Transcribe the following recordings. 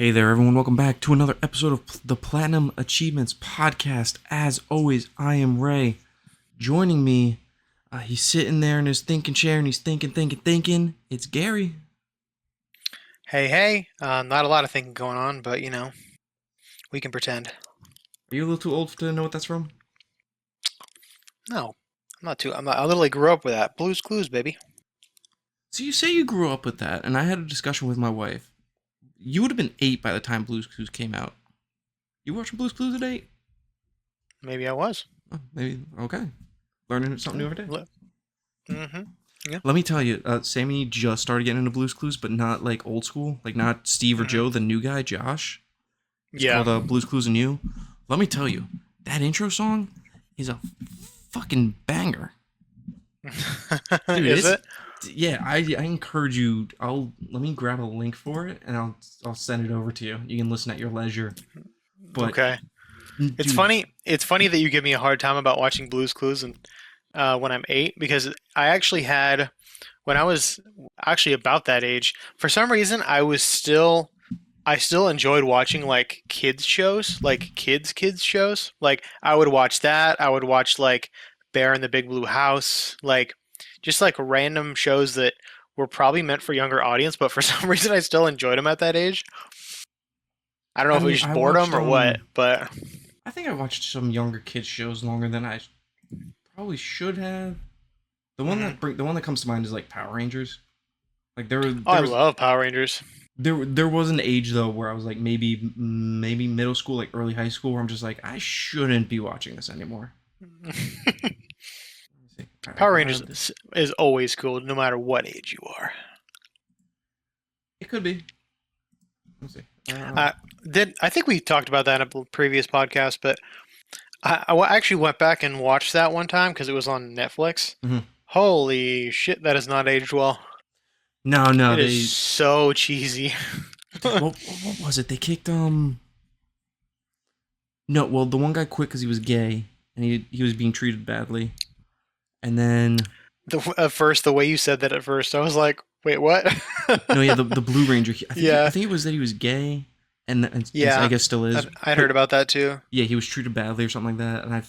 Hey there, everyone. Welcome back to another episode of the Platinum Achievements Podcast. As always, I am Ray. Joining me, he's sitting there in his thinking chair and he's thinking. It's Gary. Hey, not a lot of thinking going on, but we can pretend. Are you a little too old to know what that's from? No, I'm not too. I literally grew up with that. Blue's Clues, baby. So you say you grew up with that, and I had a discussion with my wife. You would have been 8 by the time Blue's Clues came out. You watching Blue's Clues at 8? Maybe I was. Oh, maybe. Okay. Learning something new every day. Mm-hmm. Yeah. Let me tell you, Sammy just started getting into Blue's Clues, but not like old school. Like not Steve or Joe, the new guy, Josh. It's called Blue's Clues and You. Let me tell you, that intro song is a fucking banger. Dude, is it? Yeah, I encourage you. Let me grab a link for it and I'll send it over to you. You can listen at your leisure. But, okay. dude, It's funny. It's funny that you give me a hard time about watching Blue's Clues and when I'm 8 because I actually had when I was actually about that age. For some reason, I still enjoyed watching like kids shows, like kids shows. Like I would watch that. I would watch like Bear in the Big Blue House, like just like random shows that were probably meant for younger audience, but for some reason I still enjoyed them at that age. I don't know if it was just I watched boredom or what, but I think I watched some younger kids shows longer than I probably should have. The one that comes to mind is like Power Rangers. Like I love Power Rangers. There was an age though where I was like maybe middle school, like early high school, where I'm just like I shouldn't be watching this anymore. Power Rangers is always cool, no matter what age you are. It could be. Let's see. I think we talked about that in a previous podcast, but I actually went back and watched that one time because it was on Netflix. Mm-hmm. Holy shit, that has not aged well. No, it is so cheesy. what was it? They kicked No, well, the one guy quit because he was gay and he was being treated badly, and then At first, the way you said that at first, I was like, wait, what? no, yeah, the Blue Ranger. I Yeah, think it was that he was gay, and yeah. I guess still is. I'd heard about that too. Yeah, he was treated badly or something like that, and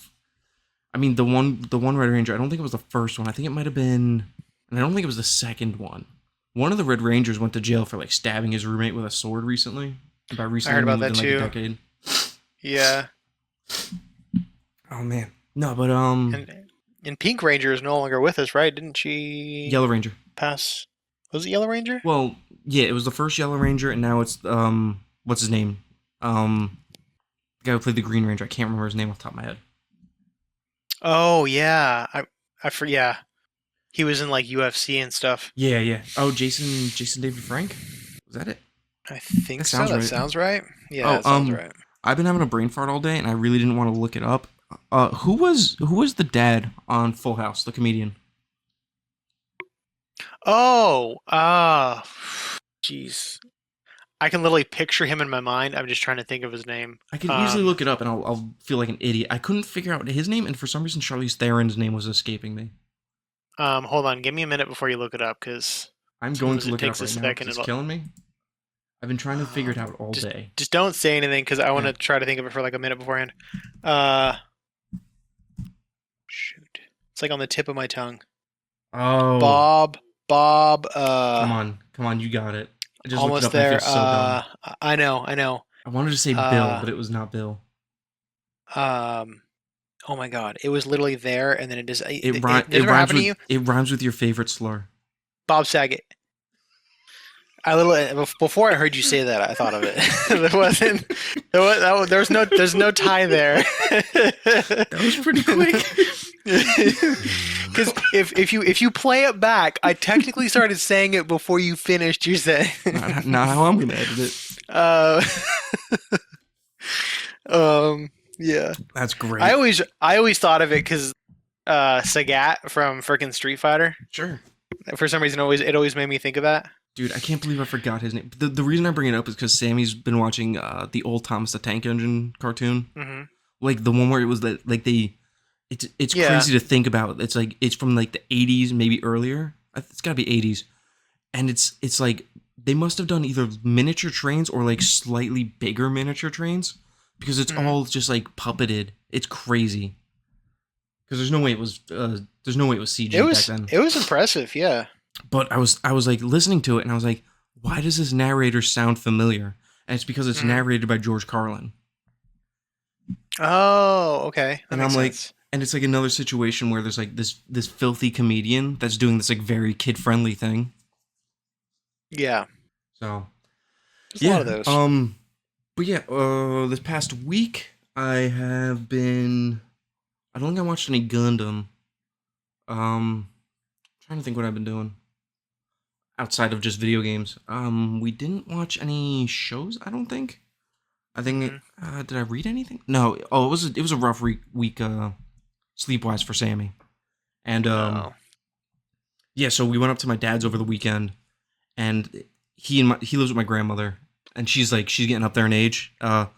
I mean, the one Red Ranger, I don't think it was the first one. I think it might have been, and I don't think it was the second one. One of the Red Rangers went to jail for like stabbing his roommate with a sword recently. And by recently, I heard about that in, too. Like, a decade. Yeah. Oh man, no, but And Pink Ranger is no longer with us, right? Didn't she Yellow Ranger. pass? Was it Yellow Ranger? Well, yeah, it was the first Yellow Ranger, and now it's what's his name? The guy who played the Green Ranger. I can't remember his name off the top of my head. Oh yeah, yeah. He was in like UFC and stuff. Yeah. Oh, Jason David Frank. Was that it? I think so. That sounds right. Yeah, that sounds right. I've been having a brain fart all day, and I really didn't want to look it up. Who was the dad on Full House, the comedian? Oh, jeez. I can literally picture him in my mind. I'm just trying to think of his name. I can easily look it up, and I'll feel like an idiot. I couldn't figure out his name, and for some reason, Charlize Theron's name was escaping me. Hold on. Give me a minute before you look it up, because I'm going to look it up right now. It's killing me. I've been trying to figure it out all day. Just don't say anything, because I want to try to think of it for like a minute beforehand. Shoot. It's like on the tip of my tongue. Oh. Bob. Come on, you got it. I just almost looked it up there. And I feel so dumb. I know. I wanted to say Bill, but it was not Bill. Oh my god, it was literally there, and then it just it rhymes with it rhymes with your favorite slur. Bob Saget. Before I heard you say that, I thought of it. There's no tie there. That was pretty quick. Because if you play it back, I technically started saying it before you finished your say. Not how I'm gonna edit it. Yeah. That's great. I always thought of it because Sagat from frickin' Street Fighter. Sure. For some reason, it always made me think of that. Dude, I can't believe I forgot his name. The reason I bring it up is because Sammy's been watching the old Thomas the Tank Engine cartoon. Mm-hmm. Like the one where it was like it's crazy to think about. It's like it's from like the 80s, maybe earlier. It's got to be 80s. And it's like they must have done either miniature trains or like slightly bigger miniature trains because it's all just like puppeted. It's crazy. Because there's no way it was CG back then. It was impressive, yeah. But I was like listening to it and I was like, why does this narrator sound familiar? And it's because it's narrated by George Carlin. Oh, okay. That And makes I'm like, sense. and it's like another situation where there's like this filthy comedian that's doing this like very kid friendly thing. Yeah. So There's a lot of those. But yeah, this past week I have been. I don't think I watched any Gundam. Trying to think what I've been doing outside of just video games. We didn't watch any shows. I don't think. I think. Did I read anything? No. Oh, it was a rough week. Sleep-wise for Sammy, and yeah. So we went up to my dad's over the weekend, and he lives with my grandmother, and she's getting up there in age. A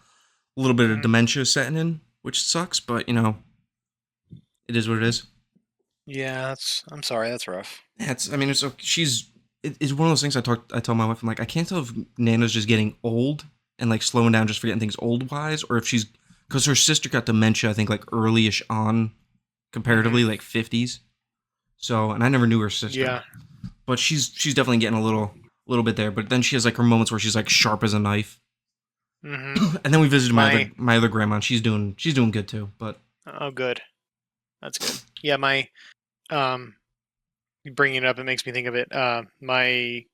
little bit of dementia setting in, which sucks, but you know, it is what it is. Yeah, I'm sorry, that's rough. Yeah, I mean, it's one of those things I tell my wife, I'm like, I can't tell if Nana's just getting old and like slowing down, just forgetting things old wise, or if because her sister got dementia, I think like early-ish on, comparatively like 50s. So, and I never knew her sister. Yeah. But she's definitely getting a little bit there. But then she has like her moments where she's like sharp as a knife. And then we visited my other grandma. And she's doing good too. But oh, good, that's good. Yeah, my bringing it up, it makes me think of it. My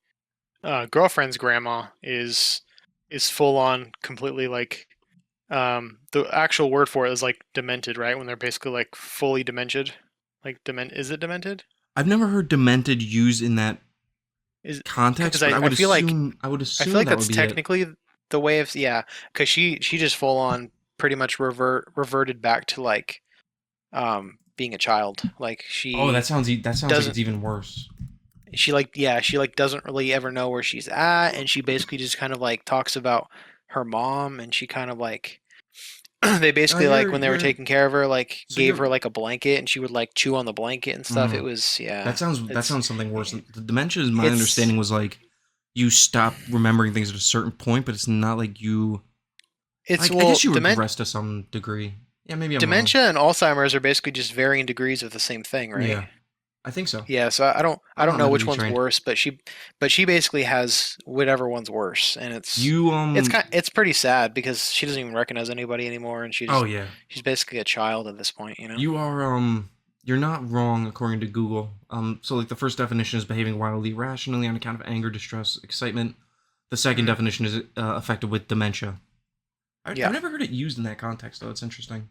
girlfriend's grandma is full on completely like the actual word for it is like demented, right? When they're basically like fully demented, like is it demented? I've never heard demented used in that context. But I would assume that's technically the way of because she just full on pretty much reverted back to like being a child. Like she that sounds like it's even worse. She doesn't really ever know where she's at, and she basically just kind of like talks about her mom, and she kind of like they basically like when they were taking care of her, like gave her like a blanket, and she would like chew on the blanket and stuff. It was that sounds something worse. The dementia, my understanding was like you stop remembering things at a certain point, but it's not like you. I guess you regress to some degree. Yeah, maybe I'm dementia wrong. and Alzheimer's are basically just varying degrees of the same thing, right? Yeah, I think so. Yeah, so I don't know which one's worse, but she basically has whatever one's worse, and it's pretty sad because she doesn't even recognize anybody anymore, and she's basically a child at this point, you know. You're not wrong according to Google. So like the first definition is behaving wildly irrationally on account of anger, distress, excitement. The second definition is affected with dementia. I've never heard it used in that context though. It's interesting.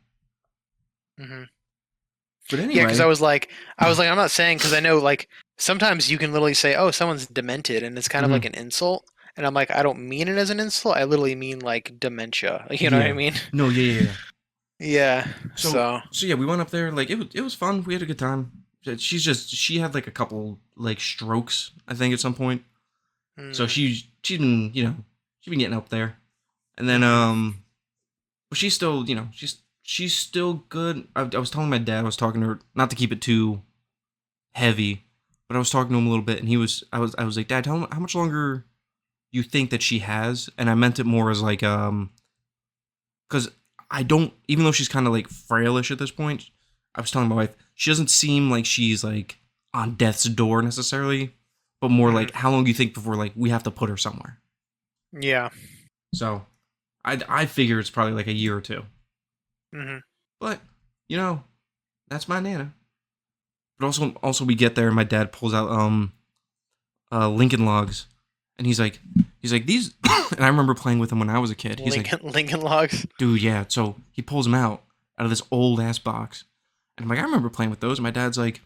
But anyway, because I was like, I'm not saying, because I know like sometimes you can literally say, oh, someone's demented, and it's kind of like an insult, and I'm like, I don't mean it as an insult. I literally mean like dementia. You know what I mean? No, yeah. Yeah. So yeah, we went up there. Like it was fun. We had a good time. She had like a couple like strokes, I think, at some point. So she's been getting up there, and then but she's still she's still good. I was telling my dad, I was talking to her, not to keep it too heavy, but I was talking to him a little bit, and I was like, Dad, tell him how much longer you think that she has, and I meant it more as like because I don't, even though she's kind of like frailish at this point, I was telling my wife, she doesn't seem like she's like on death's door necessarily, but more like how long do you think before like we have to put her somewhere? Yeah. So I figure it's probably like a year or two. But that's my Nana. But also we get there and my dad pulls out Lincoln Logs, and he's like these. And I remember playing with them when I was a kid. He's Lincoln Logs, dude. Yeah. So he pulls them out of this old ass box, and I'm like, I remember playing with those. And my dad's like,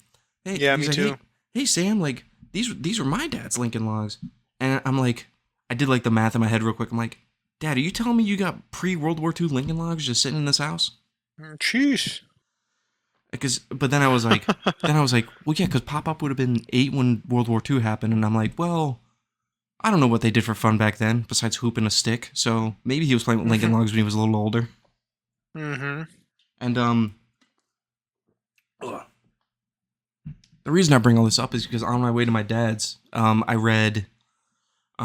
hey, yeah, me too. Hey Sam, like these were my dad's Lincoln Logs, and I'm like, I did like the math in my head real quick. I'm like, Dad, are you telling me you got pre-World War II Lincoln Logs just sitting in this house? Jeez. But then I was like, well, yeah, because Pop-Up would have been 8 when World War II happened, and I'm like, well, I don't know what they did for fun back then, besides hooping a stick, so maybe he was playing with Lincoln Logs when he was a little older. And, the reason I bring all this up is because on my way to my dad's, I read,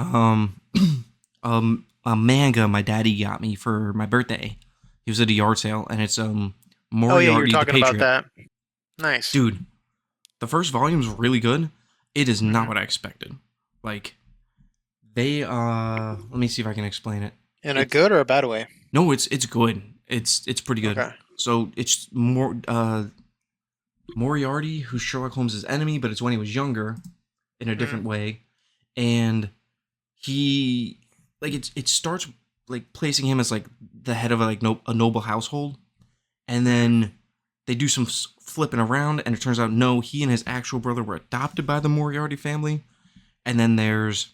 Um, a manga my daddy got me for my birthday. He was at a yard sale, and it's Oh yeah, you were Moriarty the talking about Patriot. that. Nice. Dude, the first volume's really good. It is not Hmm. what I expected. Like they let me see if I can explain it. In a It's good or a bad way? no, it's good. It's pretty good. Okay. So it's more Moriarty, who's Sherlock Holmes' enemy, but it's when he was younger in a Hmm. different way. And he like it starts like placing him as like the head of a noble household, and Hmm. then they do some flipping around, and it turns out no, he and his actual brother were adopted by the Moriarty family. And then there's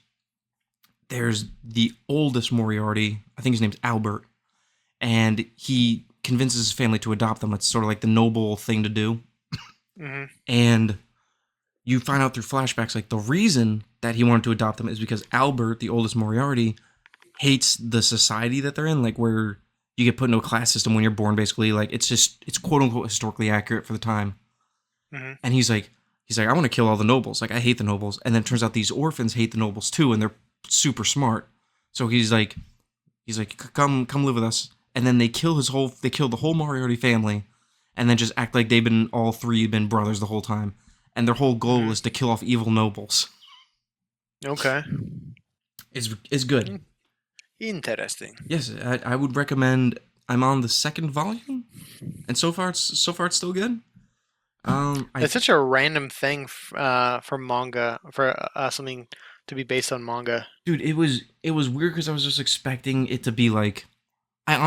the oldest Moriarty, I think his name's Albert, and he convinces his family to adopt them. It's sort of like the noble thing to do. Hmm. And you find out through flashbacks like the reason that he wanted to adopt them is because Albert, the oldest Moriarty, hates the society that they're in, like where you get put into a class system when you're born. Basically, like it's quote unquote historically accurate for the time. Hmm. And he's like, I want to kill all the nobles. Like I hate the nobles. And then it turns out these orphans hate the nobles too, and they're super smart. So he's like, come live with us. And then they kill the whole Moriarty family, and then just act like they've been all three been brothers the whole time. And their whole goal Hmm. is to kill off evil nobles. Okay. It's good. Interesting. Yes, I would recommend. I'm on the second volume, and so far it's still good. I It's such a random thing for manga, for something to be based on manga. dude, it was weird because I was just expecting it to be like. I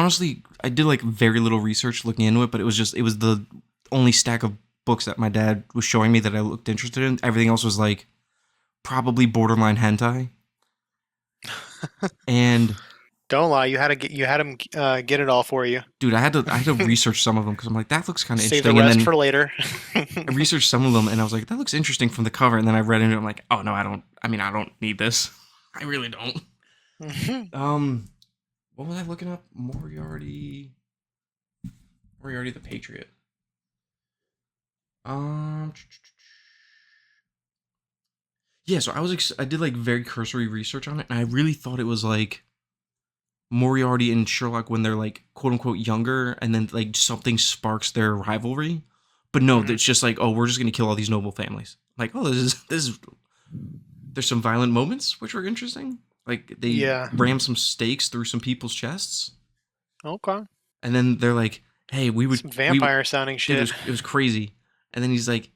did like very little research looking into it, but it was the only stack of books that my dad was showing me that I looked interested in. Everything else was like probably borderline hentai, and Don't lie, you had him get it all for you. dude, I had to research some of them because I'm like that looks kind of Save the interesting, and rest then for later. I researched some of them, and I was like, that looks interesting from the cover. And then I read into it, I'm like, oh no, I don't. I mean, I don't need this. I really don't. Um, what was I looking up? Moriarty the Patriot. Um, yeah. So I did like very cursory research on it, and I really thought it was like Moriarty and Sherlock when they're like quote unquote younger, and then like something sparks their rivalry. But no, Mhm. it's just like, oh, we're just gonna kill all these noble families. Like, oh, this is there's some violent moments which were interesting. Like they Yeah. ram some stakes through some people's chests, Okay. and then they're like, "Hey, Some we would, vampire sounding dude, shit. it was crazy." And then he's like,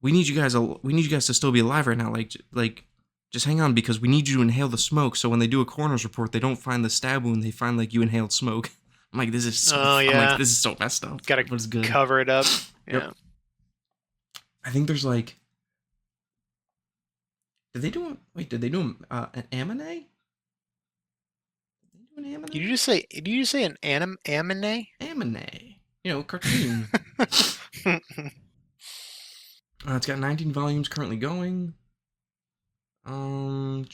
we need you guys to still be alive right now. Like, just hang on because we need you to inhale the smoke. So when they do a coroner's report, they don't find the stab wound; they find like you inhaled smoke." I'm like, Oh I'm like, yeah. this is so messed up, Gotta but it's good. cover it up. Yep. Yeah. I think there's like, did they do an anime? Did they do an anime? Did you just say an anime? Anime. Cartoon. It's got 19 volumes currently going. Um.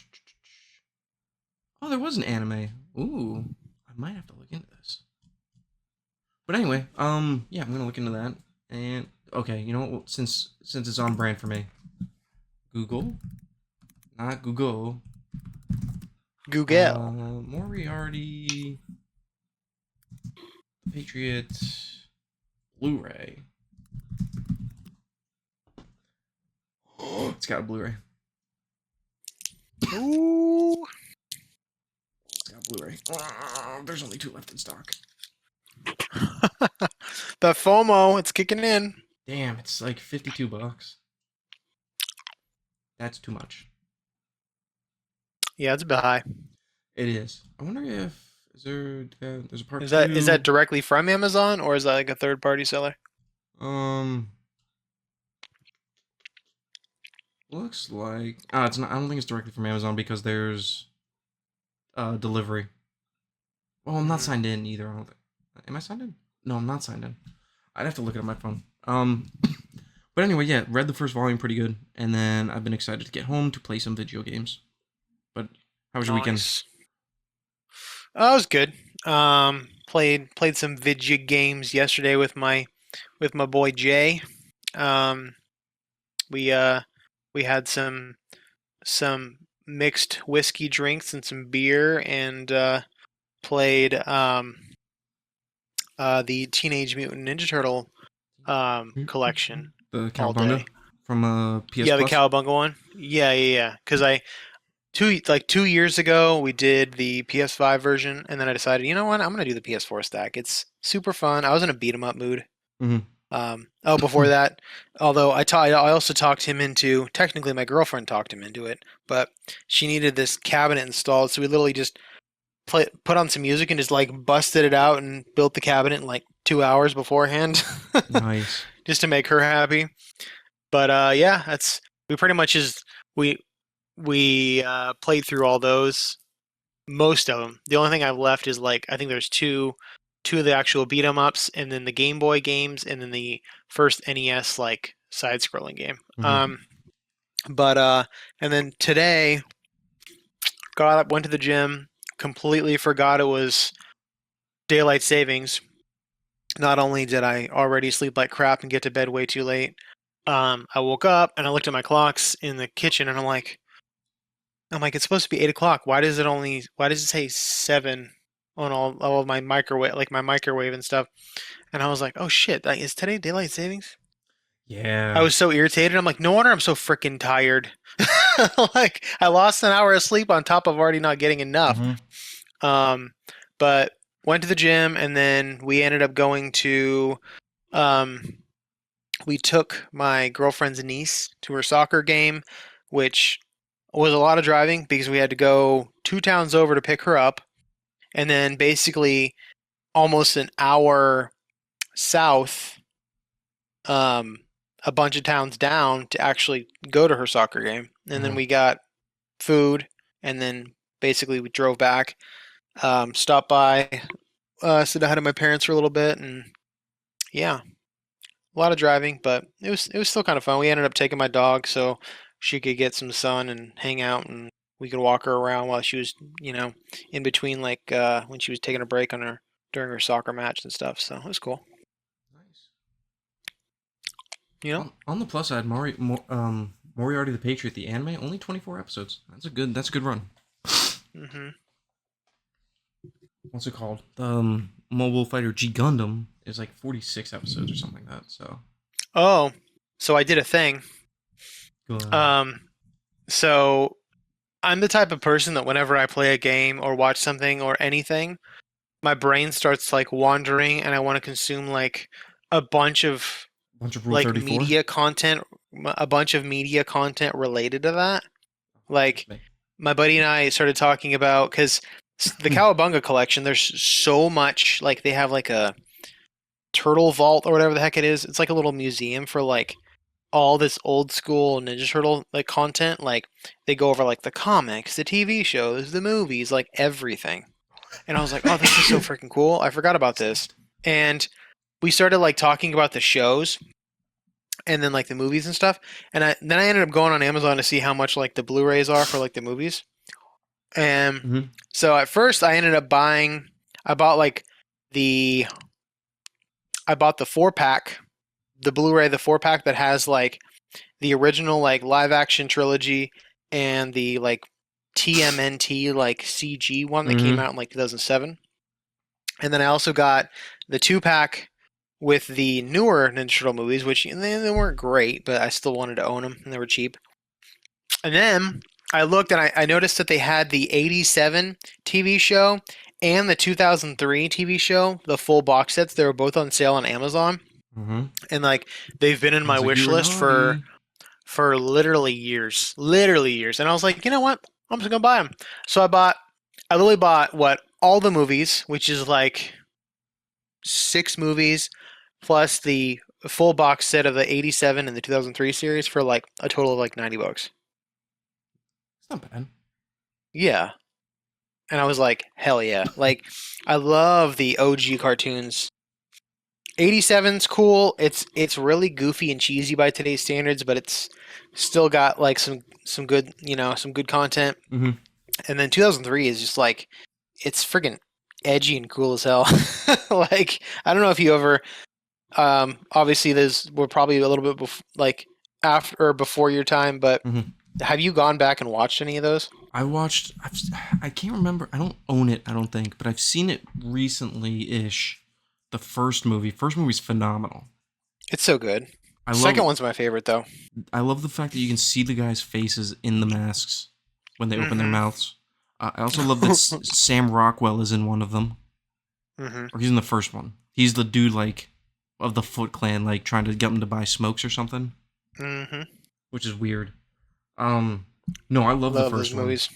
Oh, there was an anime. Ooh, I might have to look into this. But anyway, yeah, I'm gonna look into that. And okay, you know what? Well, since it's on brand for me, Google, not Google. Google. Moriarty, Patriot, Blu-ray. It's got a Blu-ray. Ooh. It's got a Blu-ray. There's only two left in stock. The FOMO, it's kicking in. Damn, it's like $52. That's too much. Yeah, it's a bit high. It is. I wonder if there's a part Is two. that directly from Amazon or is that like a third party seller? Um, looks like it's not. I don't think it's directly from Amazon because there's delivery. Well, I'm not Hmm. signed in either. I don't think. Am I signed in? No, I'm not signed in. I'd have to look it on my phone. But anyway, yeah, read the first volume pretty good, and then I've been excited to get home to play some video games. But how was your weekend? Nice. Oh, it was good. Played some video games yesterday with my boy Jay. Um, we uh we had some mixed whiskey drinks and some beer and played the Teenage Mutant Ninja Turtle collection The all day. Cowabunga from PS Yeah, the Plus. Cowabunga one. Yeah. Because I 2 years ago we did the PS5 version, and then I decided, you know what, I'm gonna do the PS4 stack. It's super fun. I was in a beat 'em up mood. Hmm. Before that, although I also talked him into. Technically, my girlfriend talked him into it, but she needed this cabinet installed, so we literally just put on some music and just like busted it out and built the cabinet in like 2 hours beforehand, Nice. just to make her happy. But yeah, that's we pretty much is we played through all those, most of them. The only thing I've left is like I think there's two of the actual beat 'em ups, and then the Game Boy games, and then the first NES like side scrolling game. Hmm. But and then today got up, went to the gym, completely forgot it was daylight savings. Not only did I already sleep like crap and get to bed way too late, I woke up and I looked at my clocks in the kitchen and I'm like, it's supposed to be 8 o'clock. Why does it say 7 on all of my microwave, like my microwave and stuff? And I was like, oh shit, like, is today daylight savings? I Yeah. was so irritated. I'm like, no wonder I'm so freaking tired. Like, I lost an hour of sleep on top of already not getting enough. Hmm. Um, but went to the gym, and then we ended up going to, um, we took my girlfriend's niece to her soccer game, which was a lot of driving because we had to go 2 towns over to pick her up, and then basically almost an hour south, um, a bunch of towns down to actually go to her soccer game. And then Hmm. we got food, and then basically we drove back, stopped by, said hi to my parents for a little bit, and yeah, a lot of driving, but it was still kind of fun. We ended up taking my dog so she could get some sun and hang out, and we could walk her around while she was, in between, like when she was taking a break on her during her soccer match and stuff. So it was cool. Nice. You know? On the plus side, Moriarty the Patriot, the anime, only 24 episodes. That's a good run. Hmm. What's it called? The Mobile Fighter G Gundam is like 46 episodes or something like that. So Oh, so I did a thing. good. Um, so I'm the type of person that whenever I play a game or watch something or anything, my brain starts like wandering, and I want to consume like a bunch of Bunch of Rule like 34. media content, a bunch of media content related to that. Like my buddy and I started talking about, because the Cowabunga collection, there's so much, like they have like a turtle vault or whatever the heck it is. It's like a little museum for like all this old school Ninja Turtle like content. Like they go over like the comics, the TV shows, the movies, like everything. And I was like, oh, this is so freaking cool. I forgot about this. And we started like talking about the shows and then like the movies and stuff. And then I ended up going on Amazon to see how much like the Blu-rays are for like the movies. And Hmm. so at first I ended up buying. I bought like the I bought the 4 pack, the Blu-ray, the 4 pack that has like the original like live action trilogy and the like TMNT like CG one that came Hmm. out in like 2007. And then I also got the 2 pack with the newer Ninja Turtle movies, which they weren't great, but I still wanted to own them and they were cheap. And then I looked and I noticed that they had the 87 TV show and the 2003 TV show, the full box sets. They were both on sale on Amazon. Hmm. And like they've been in I my was like, you wish were list for naughty. literally years, literally years. And I was like, you know what? I'm just gonna buy them. So I literally bought what all the movies, which is like 6 movies, plus the full box set of the 87 and the 2003 series for like a total of like $90. It's not bad. Yeah. And I was like, hell yeah. Like, I love the OG cartoons. 87's cool. It's really goofy and cheesy by today's standards, but it's still got like some good, some good content. Hmm. And then 2003 is just like it's friggin' edgy and cool as hell. Like, I don't know if you ever obviously we're probably a little bit like after or before your time, but Hmm. Have you gone back and watched any of those? I can't remember. I don't own it, I don't think, but I've seen it recently-ish. The first movie's phenomenal. It's so good. I Second love one's my favorite though. I love the fact that you can see the guys' faces in the masks when they open their Mm-hmm. mouths. I also love that Sam Rockwell is in one of them, Mm-hmm. or he's in the first one. He's the dude like of the Foot Clan, like trying to get them to buy smokes or something, Mm-hmm. which is weird. Um, no, I love the Love those first one, movies.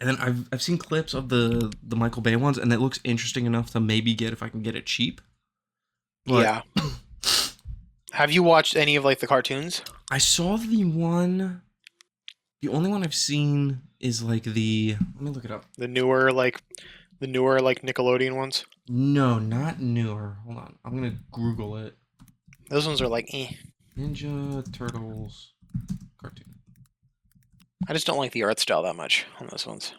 and then I've seen clips of the Michael Bay ones, and it looks interesting enough to maybe get if I can get it cheap. But Yeah. Have you watched any of like the cartoons? I saw the one. The only one I've seen is like the. Let me look it up. The newer like Nickelodeon ones. No, not newer. Hold on. I'm gonna Google it. Those ones are like, eh. Ninja Turtles cartoon. I just don't like the art style that much on those ones.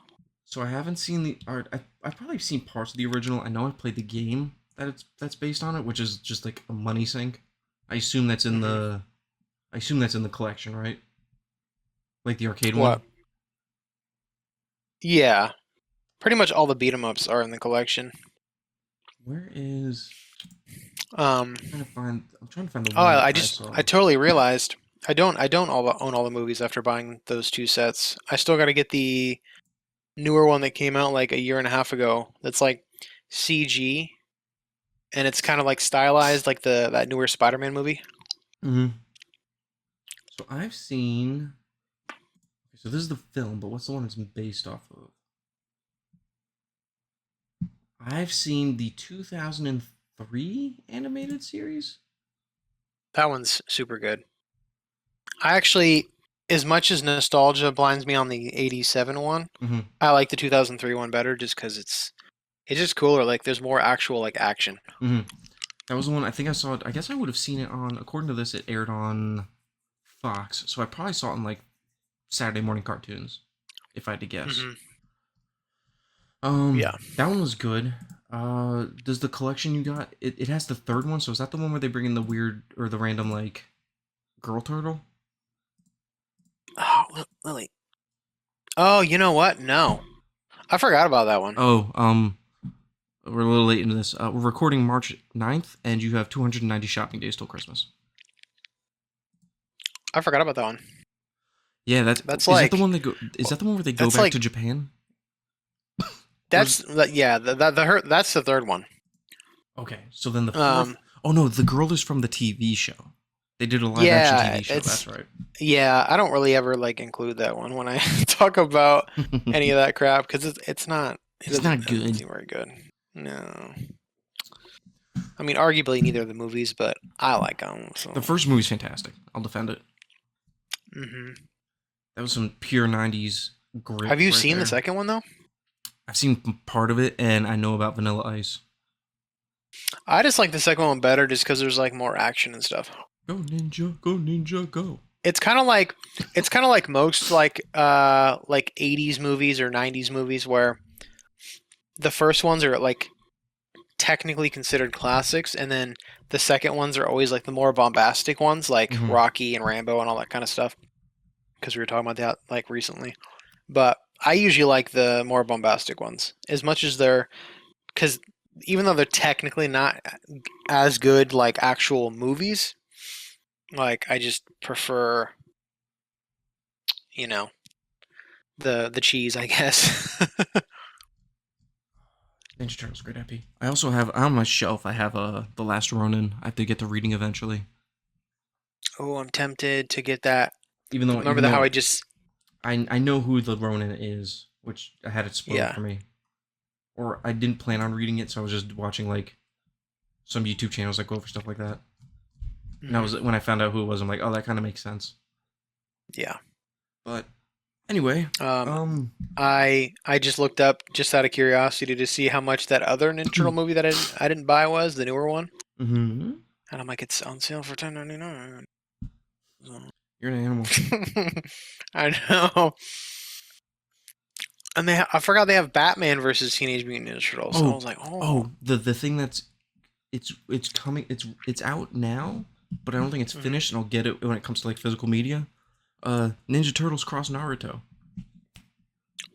So I haven't seen the art. I've probably seen parts of the original. I know I played the game that's based on it, which is just like a money sink. I assume that's in Mm-hmm. the. I assume that's in the collection, right? Like the arcade What? one. Yeah. Pretty much all the beat 'em ups are in the collection. Where is? Um. I'm trying to find. I'm trying to find the Oh, one I I just saw. I totally realized I don't own all the movies after buying those two sets. I still got to get the newer one that came out like a year and a half ago. That's like CG and it's kind of like stylized like the that newer Spider-Man movie. Mm-hmm. So I've seen. So this is the film, but what's the one it's based off of? I've seen the 2003 animated series. That one's super good. I actually, as much as nostalgia blinds me on the '87 one, Mm-hmm. I like the 2003 one better just because it's just cooler. Like there's more actual like action. Mm-hmm. That was the one I think I saw it. I guess I would have seen it on. According to this, it aired on Fox, so I probably saw it on like Saturday morning cartoons, if I had to guess. Hmm. Yeah. That one was good. Does the collection you got? It has the third one. So is that the one where they bring in the weird or the random like girl turtle? Oh, Lily. Oh, you know what? No, I forgot about that one. Oh, we're a little late into this. We're recording March 9th, and you have 290 shopping days till Christmas. I forgot about that one. Yeah, that's That's is that the like one they go? Is that the one where they go that's back like to Japan? Or is, that's yeah. That's the third one. okay, so then the fourth. Um. Oh no, the girl is from the TV show. They did a live action Yeah. TV show. That's It's right. yeah. I don't really ever like include that one when I talk about any of that crap because it's not. It's not It doesn't good. seem very good. No. I mean, arguably neither of the movies, but I like them. So. The first movie's fantastic. I'll defend it. Hmm. That was some pure '90s grit Have you right seen the there. second one though? I've seen part of it, and I know about Vanilla Ice. I just like the second one better just because there's like more action and stuff. Go ninja, go ninja, go. It's kind of like most like 80s movies or 90s movies where the first ones are like technically considered classics and then the second ones are always like the more bombastic ones like Mhm. Rocky and Rambo and all that kind of stuff because we were talking about that like recently. But I usually like the more bombastic ones as much as they're because even though they're technically not as good like actual movies, like I just prefer, you know, the cheese, I guess. Ninja Turtles, great IP. I also have on my shelf. I have The Last Ronin. I have to get to reading eventually. Oh, I'm tempted to get that. Even though, Remember even that how though I just I know who the Ronin is, which I had it spoiled yeah. for me, or I didn't plan on reading it, so I was just watching like some YouTube channels that go over stuff like that. And I Mhm. was when I found out who it was, I'm like, oh, that kind of makes sense. Yeah. But anyway, Um um, I just looked up just out of curiosity to see how much that other Ninja Turtle movie that I didn't buy was, the newer one. mm-hmm. And I'm like, it's on sale for $10.99. So. You're an animal. I know. And I forgot they have Batman versus Teenage Mutant Ninja Turtles. So I Oh, was like, oh. oh, the thing that's it's coming it's out now, but I don't think it's Mhm. finished, and I'll get it when it comes to like physical media. Ninja Turtles cross Naruto.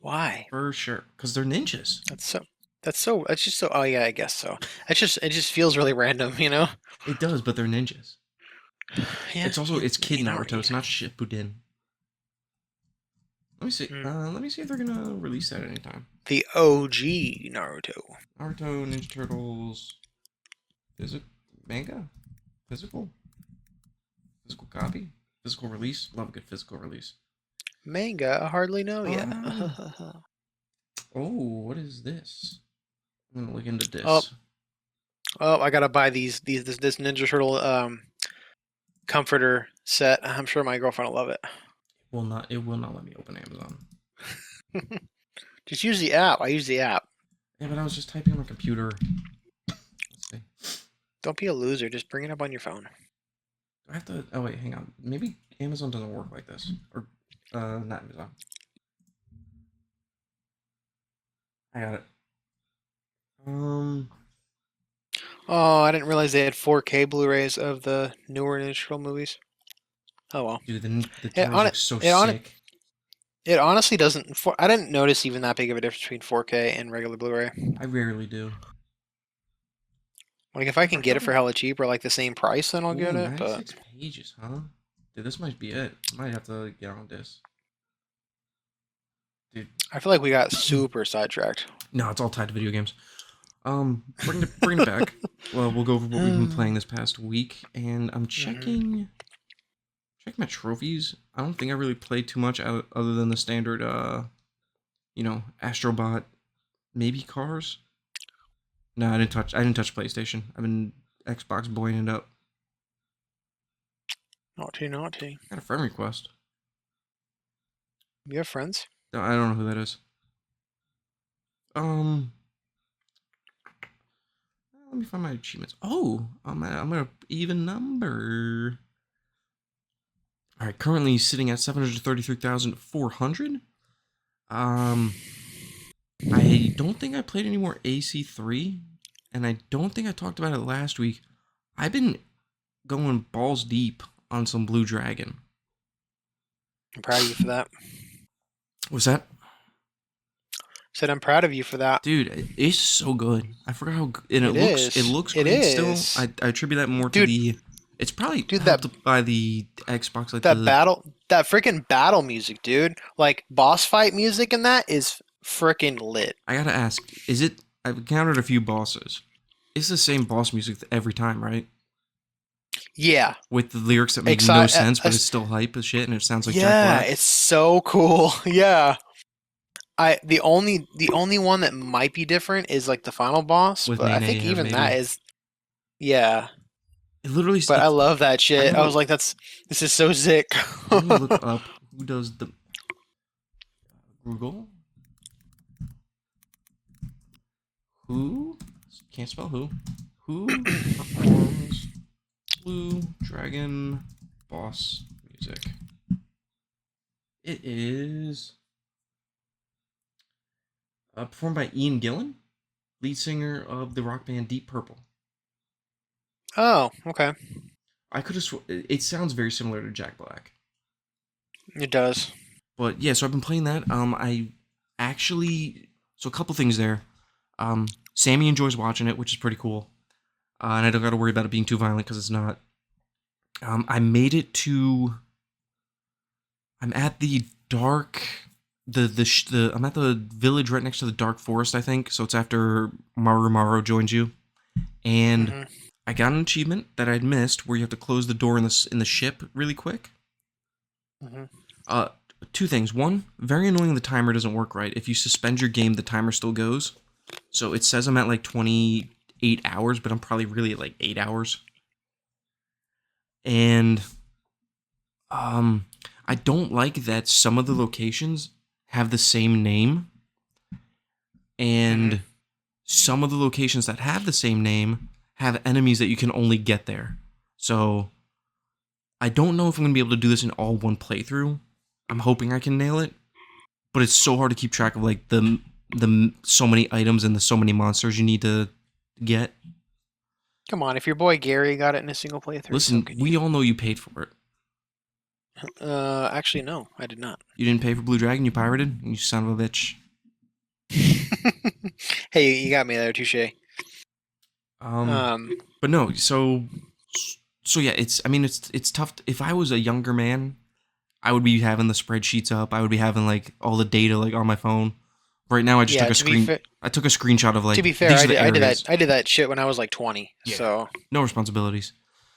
Why? For sure. Because they're ninjas. That's just so. Oh yeah, I guess so. It just feels really random, you know? It does, but they're ninjas. Yeah. It's Kid you know, Naruto. It's not Shippuden. Let me see. Let me see if they're gonna release that anytime. the OG Naruto. Naruto, Ninja Turtles, manga, physical copy, physical release. Love a good physical release. Manga, I hardly know yet. Oh, what is this? I'm gonna look into this. Oh, I gotta buy this Ninja Turtle comforter set. I'm sure my girlfriend will love it. It will not let me open Amazon. Just use the app. I use the app. Yeah, but I was just typing on my computer. Let's see. Don't be a loser. Just bring it up on your phone. Do I have to? Oh wait, hang on. Maybe Amazon doesn't work like this, or not Amazon. I got it. Oh, I didn't realize they had 4K Blu-rays of the newer Ninja Turtle movies. Oh well. Dude, the turtles look so sick. It honestly doesn't. I didn't notice even that big of a difference between 4K and regular Blu-ray. I rarely do. Like if I can get it for hella cheap or like the same price, then I'll get it. 96 pages, huh? Dude, this might be it. I might have to get on this. Dude, I feel like we got super sidetracked. No, it's all tied to video games. Bring it back. Well, we'll go over what we've been playing this past week, and I'm checking my trophies. I don't think I really played too much other than the standard, Astrobot, maybe cars. No, I didn't touch PlayStation. I've been Xbox boying it up. Naughty. Got a friend request. You have friends? No, I don't know who that is. Let me find my achievements. Oh, I'm at an even number. All right, currently sitting at 733,400. I don't think I played any more AC3, and I don't think I talked about it last week. I've been going balls deep on some Blue Dragon. I'm proud of you for that. What's that? Said I'm proud of you for that. Dude, it's so good. I forgot how good, and it looks great still. I attribute that more to the. It's probably helped by the Xbox. Like that freaking battle music, dude. Like boss fight music and that is freaking lit. I gotta ask, is it? I've encountered a few bosses. It's the same boss music every time, right? Yeah. With the lyrics that make no sense, but it's still hype as shit, and it sounds like Jack Black. Yeah, it's so cool. Yeah. The only one that might be different is like the final boss, but I think even that is. Yeah. It literally. But I love that shit. I was like, this is so sick. Let me look up who does the Google. Who can't spell who performs Blue Dragon boss music? It is performed by Ian Gillan, lead singer of the rock band Deep Purple. Oh, okay. I could have it sounds very similar to Jack Black. It does. But yeah, so I've been playing that. So a couple things there. Sammy enjoys watching it, which is pretty cool. And I don't got to worry about it being too violent because it's not. I made it to. I'm at the dark. I'm at the village right next to the dark forest, I think. So it's after Maru joins you, and I got an achievement that I'd missed where you have to close the door in the ship really quick. Two things. One, very annoying. The timer doesn't work right. If you suspend your game, the timer still goes. So it says I'm at like 28 hours, but I'm probably really at like 8 hours. And I don't like that some of the locations have the same name, and some of the locations that have the same name have enemies that you can only get there. So I don't know if I'm going to be able to do this in all one playthrough. I'm hoping I can nail it, but it's so hard to keep track of like the so many items and the so many monsters you need to get. Come on, if your boy Gary got it in a single playthrough. Listen, we all know you paid for it. Actually, no, I did not. You didn't pay for Blue Dragon. You pirated. You son of a bitch. Hey, you got me there, touche. Um, But no. So yeah. It's. I mean, it's tough. If I was a younger man, I would be having the spreadsheets up. I would be having like all the data like on my phone. Right now, I just yeah. took a screen. I took a screenshot of To like be fair, these are the I did that. areas. I did that shit when I was like 20. Yeah. So No responsibilities.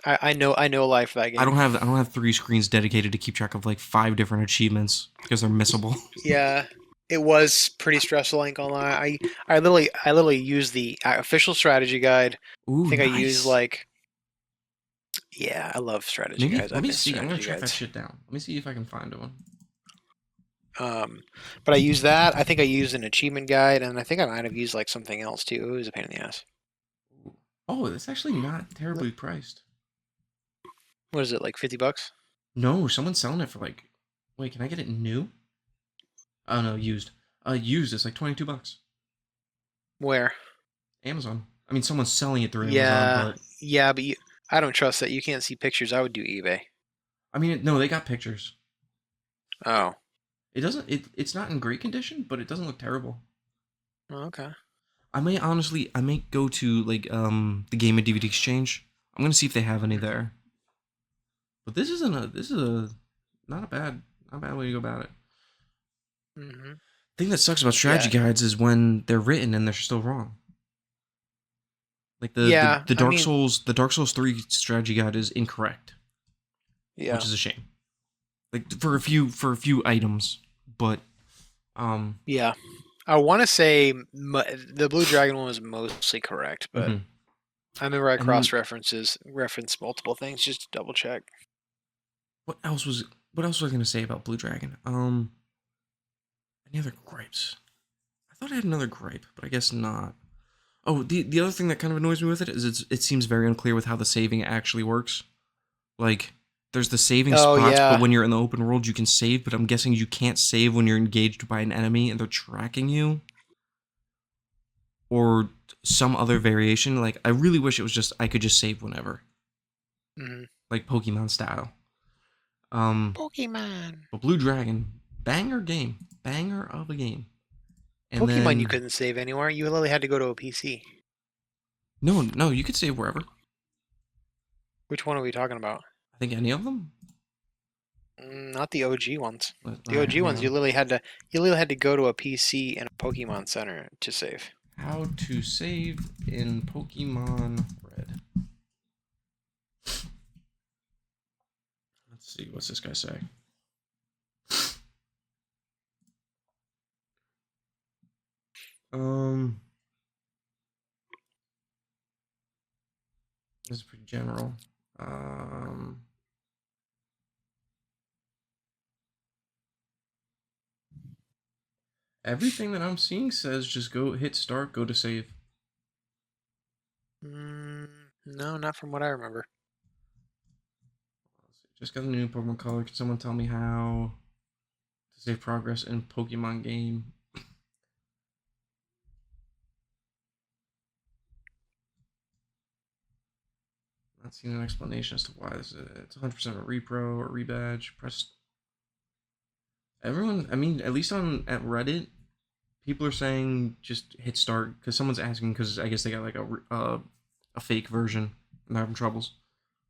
I know life for that I game. don't have 3 screens dedicated to keep track of like 5 different achievements because they're missable. Yeah, it was pretty stressful. I ain't gonna lie. I literally used the official strategy guide. I Ooh, think I used nice. like, yeah, I love strategy Maybe guides. let I've me been see. I'm gonna strategy track that guides. shit down. Let me see if I can find one. Um, but I used that. I think I used an achievement guide, and I think I might have used like something else too. It was a pain in the ass. Oh, it's actually not terribly priced. What is it, like $50? No, someone's selling it for like. Wait, can I get it new? Oh no, used. Used. It's like $22. Where? Amazon. I mean, someone's selling it through Amazon, Yeah, but yeah, but I don't trust that. You can't see pictures. I would do eBay. I mean, no, they got pictures. Oh, It doesn't. It's not in great condition, but it doesn't look terrible. okay. I may go to like the Game and DVD Exchange. I'm gonna see if they have any Hmm. there. But this is a not a bad way to go about it. Hmm. Thing that sucks about strategy Yeah, guides is when they're written and they're still wrong. Like yeah. I mean, The Dark Souls 3 strategy guide is incorrect, which yeah, is a shame. Like for a few items, but um yeah. I want to say the Blue Dragon one was mostly correct, but mhm. I remember I And then referenced multiple things just to double check. what else was I gonna say about Blue Dragon? Any other gripes? I thought I had another gripe, but I guess not. Oh, the other thing that kind of annoys me with it is it seems very unclear with how the saving actually works. Like, there's the saving Oh spots, but yeah, when you're in the open world, you can save. But I'm guessing you can't save when you're engaged by an enemy and they're tracking you, or some other variation. Like, I really wish it was just I could just save whenever, hmm. like Pokemon style. Pokemon. But Blue Dragon, banger of a game. And Pokemon, you then couldn't save anywhere. You literally had to go to a PC. no, you could save wherever. Which one are we talking about? I think any of them. Not the OG ones. All The right, OG hang ones, on. you literally had to go to a PC and a Pokemon Center to save. How to save in Pokemon Red. Let's see, what's this guy say? Um, this is pretty general. Um, Everything that I'm seeing says just go hit start, go to save. No, not from what I remember. Just got a new Pokemon color. Can someone tell me how to save progress in Pokemon game? Not seeing an explanation as to why this is. It's 100% a repro or rebadge. Press. Everyone, I mean, at least on at Reddit, people are saying just hit start because someone's asking because I guess they got like a fake version and they're having troubles.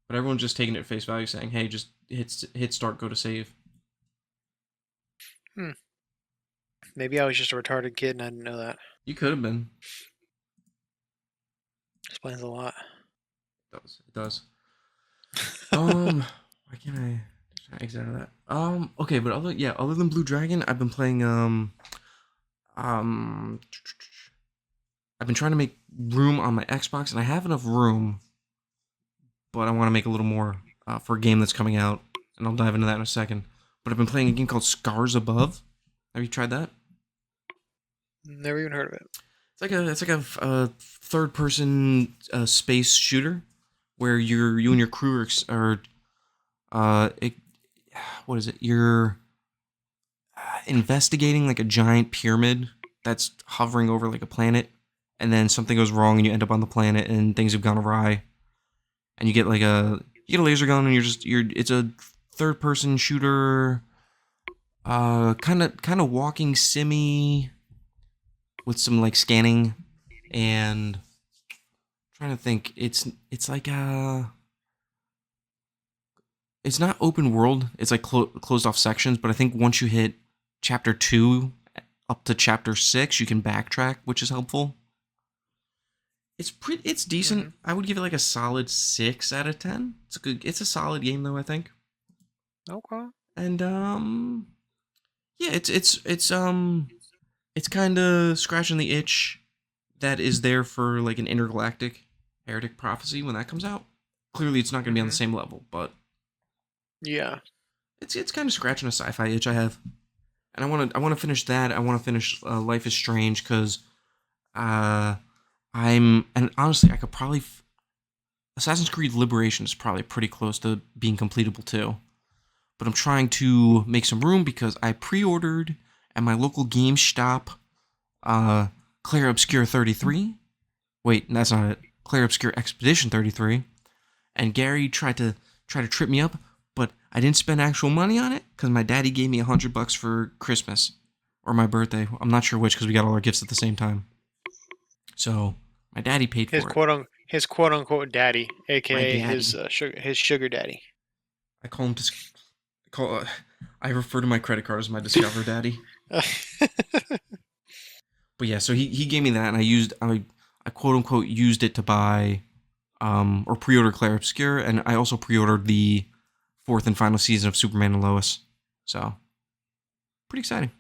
But everyone's just taking it at face value, saying, "Hey, just hit start, go to save." Hmm. Maybe I was just a retarded kid and I didn't know that. You could have been. Explains a lot. It does. It does. Why can't I exit out of that? Okay, but other than Blue Dragon, I've been playing um, I've been trying to make room on my Xbox, and I have enough room, but I want to make a little more for a game that's coming out, and I'll dive into that in a second. But I've been playing a game called Scars Above. Have you tried that? Never even heard of it. It's like a third person space shooter where you and your crew are it, what is it? You're investigating like a giant pyramid that's hovering over like a planet, and then something goes wrong and you end up on the planet and things have gone awry, and you get like you get a laser gun and you're it's a third-person shooter, kind of walking simmy with some like scanning, and trying to think. It's like it's not open world. It's like closed off sections. But I think once you hit chapter 2 up to chapter 6, you can backtrack, which is helpful. It's decent. Mhm. I would give it like a solid 6 out of 10. It's a good. It's a solid game though, I think. Okay. And yeah, it's kind of scratching the itch that is there for like an intergalactic heretic prophecy when that comes out. Clearly, it's not going to be on the Mhm. same level, but Yeah. it's kind of scratching a sci-fi itch I have, and I want to finish that. I want to finish Life is Strange because uh and honestly I could probably Assassin's Creed Liberation is probably pretty close to being completable too. But I'm trying to make some room because I pre-ordered at my local GameStop uh Claire Obscure 33. Wait, that's not it. Claire Obscure Expedition 33. And Gary tried to trip me up, but I didn't spend actual money on it because my daddy gave me $100 for Christmas or my birthday. I'm not sure which because we got all our gifts at the same time. So my daddy paid for it. His quote unquote daddy, My aka daddy. his sugar daddy. I call him. I refer to my credit card as my Discover daddy. But yeah, so he gave me that, and I quote unquote used it to buy or pre-order Claire Obscure, and I also pre-ordered the fourth and final season of Superman and Lois. So pretty exciting.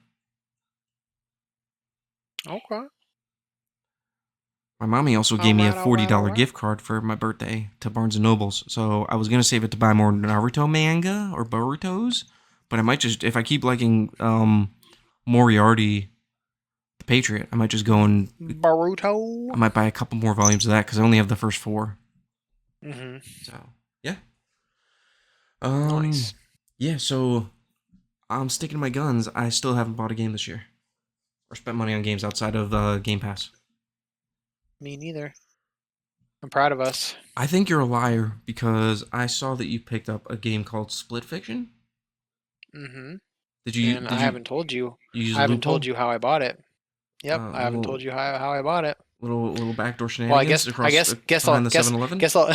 Okay. My mommy also All gave me a right. All right. All $40 right. gift card for my birthday to Barnes and Nobles. So I was gonna save it to buy more Naruto manga or Boruto's, but I might just if I keep liking Moriarty the Patriot, I might just go and I Baruto. might buy a couple more volumes of that because I only have the first 4. Mhm. So yeah. Um Nice. yeah, so I'm sticking to my guns. I still haven't bought a game this year. Or spent money on games outside of Game Pass. Me neither. I'm proud of us. I think you're a liar because I saw that you picked up a game called Split Fiction. Mhm. Did you And did you, you use I a haven't told loophole? you how I bought it. Yep. I haven't told Little you how I bought it. little backdoor Well, shenanigans across guess I'll behind the 7-Eleven? guess I'll.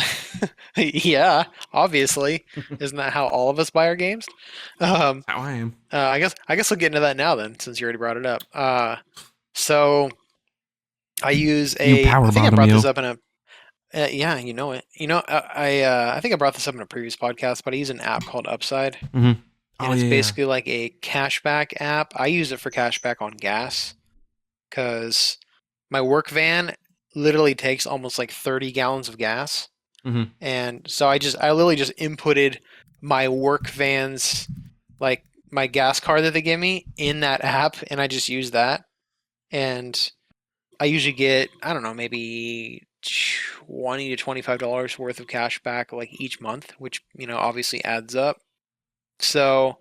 Yeah, obviously, isn't that how all of us buy our games? Um, How I am. I guess I'll get into that now then, since you already brought it up. So I use You a. power I think I bottom brought this you. up in a. Yeah, you know it. I think I brought this up in a previous podcast, but I use an app called Upside, Mm-hmm. Oh and it's yeah, yeah. basically like a cashback app. I use it for cashback on gas because my work van literally takes almost like 30 gallons of gas. Mm-hmm. And so I literally just inputted my work van's like my gas card that they give me in that app, and I just use that. And I usually get, I don't know, maybe $20 to $25 worth of cash back like each month, which, obviously adds up. So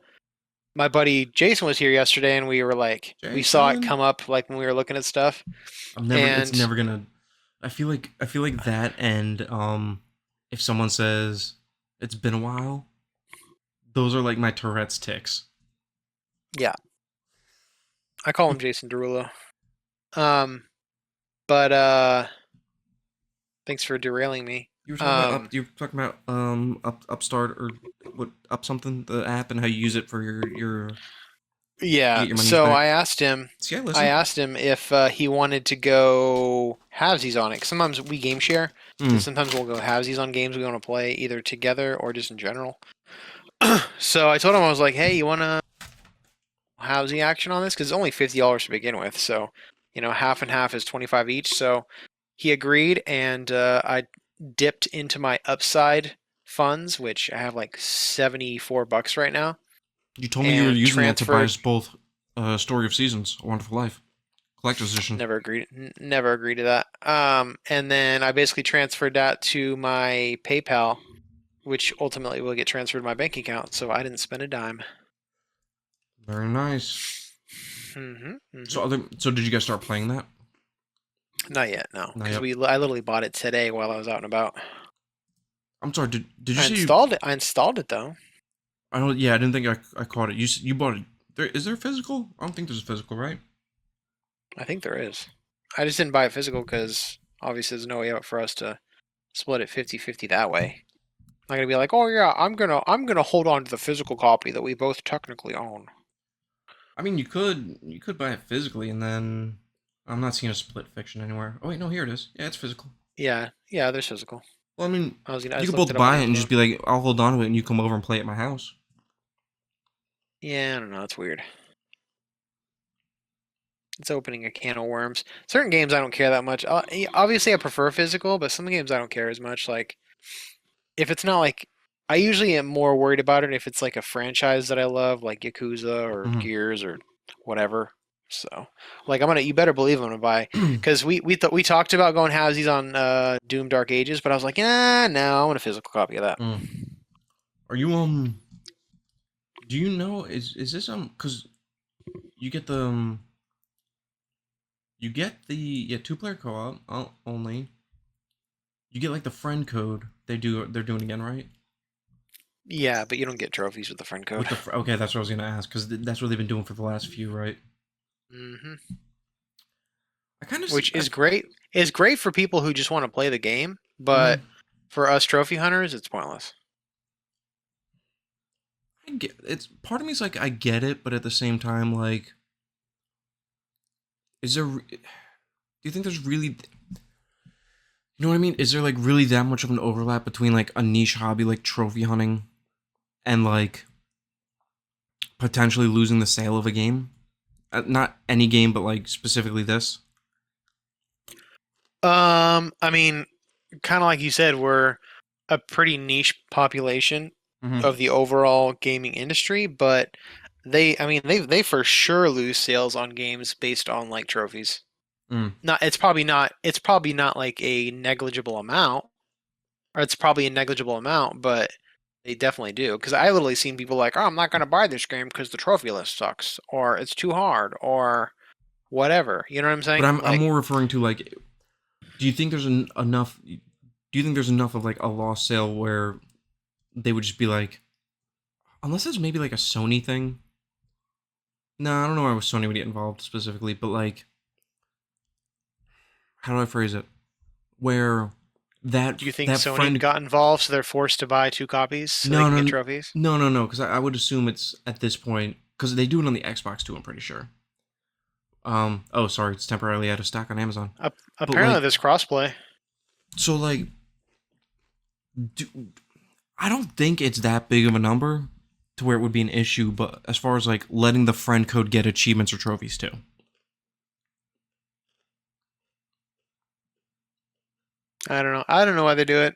my buddy Jason was here yesterday, and we saw it Jason. come up like when we were looking at stuff. It's And never gonna I feel like that and if someone says it's been a while, those are like my Tourette's ticks. yeah, I call him Jason Derulo. Um, but thanks for derailing me. You were talking about Upstart or what up something the app and how you use it for your to Yeah, get your monies so back. I asked him. See, I I listen. asked him if he wanted to go halvesies on it. 'Cause sometimes we game share, Mm. and sometimes we'll go halvesies on games we want to play either together or just in general. So I told him I was like, "Hey, you want to halvesy action on this? Because it's only $50 to begin with. So, half and half is 25 each." So he agreed, and I dipped into my upside funds, which I have like $74 right now, You told me you were and using that to buy transferred. us both Story of Seasons, A Wonderful Life, collector's edition. Never agreed to that. And then I basically transferred that to my PayPal, which ultimately will get transferred to my bank account. So I didn't spend a dime. Very nice. Mm-hmm. So did you guys start playing that? Not yet, no, Not because yet. I literally bought it today while I was out and about. I'm sorry. Did you say you? I installed it though. I don't. Yeah, I didn't think I caught it. You bought it. Is there a physical? I don't think there's a physical, right? I think there is. I just didn't buy it physical because obviously there's no way out for us to split it 50-50 that way. I'm not gonna be like, oh yeah, I'm gonna hold on to the physical copy that we both technically own. I mean, you could buy it physically, and then I'm not seeing a split fiction anywhere. Oh wait, no, here it is. Yeah, it's physical. Yeah, yeah, there's physical. Well, I mean, I you just could looked both it up on buy it and just Amazon. be like, I'll hold on to it, and you come over and play at my house. Yeah, I don't know. That's weird. It's opening a can of worms. Certain games I don't care that much. Obviously, I prefer physical, but some games I don't care as much. Like if it's not like I usually am more worried about it if it's like a franchise that I love, like Yakuza or Mm-hmm. Gears or whatever. So, like you better believe I'm gonna buy because we talked about going halvesies on Doom Dark Ages, but I was like, no, I want a physical copy of that. Mm. Are you Do you know is this because you get the you get the two-player co-op only. You get like the friend code. They're doing again, right? Yeah, but you don't get trophies with the friend code. With okay, that's what I was gonna ask because that's what they've been doing for the last few, right? hmm I kind of Which is great. Is great for people who just want to play the game, but Mhm. for us trophy hunters, it's pointless. I get it's part of me is like I get it, but at the same time, like, do you think there's really, you know what I mean? Is there like really that much of an overlap between like a niche hobby like trophy hunting and like potentially losing the sale of a game? Not any game, but like specifically this. I mean, kind of like you said, we're a pretty niche population Mm-hmm. of the overall gaming industry, but I mean, they for sure lose sales on games based on like trophies. Mm. Not, it's probably not like a negligible amount, or it's probably a negligible amount, but they definitely do. Because I literally seen people like, oh, I'm not gonna buy this game because the trophy list sucks, or it's too hard, or whatever. You know what I'm But saying? I'm Like, more referring to like, do you think there's enough? Do you think there's enough of like a lost sale where they would just be like, unless it's maybe like a Sony thing. No, I don't know why Sony would get involved specifically, but like, how do I phrase it? Where do you think that Sony friend, got involved, so they're forced to buy two copies so they no, can get no, trophies? no, because I would assume it's at this point because they do it on the Xbox too. I'm pretty sure. Oh, sorry, it's temporarily out of stock on Amazon. But Apparently, like, there's crossplay. so like, do, I don't think it's that big of a number to where it would be an issue. But as far as like letting the friend code get achievements or trophies too. I don't know. I don't know why they do it.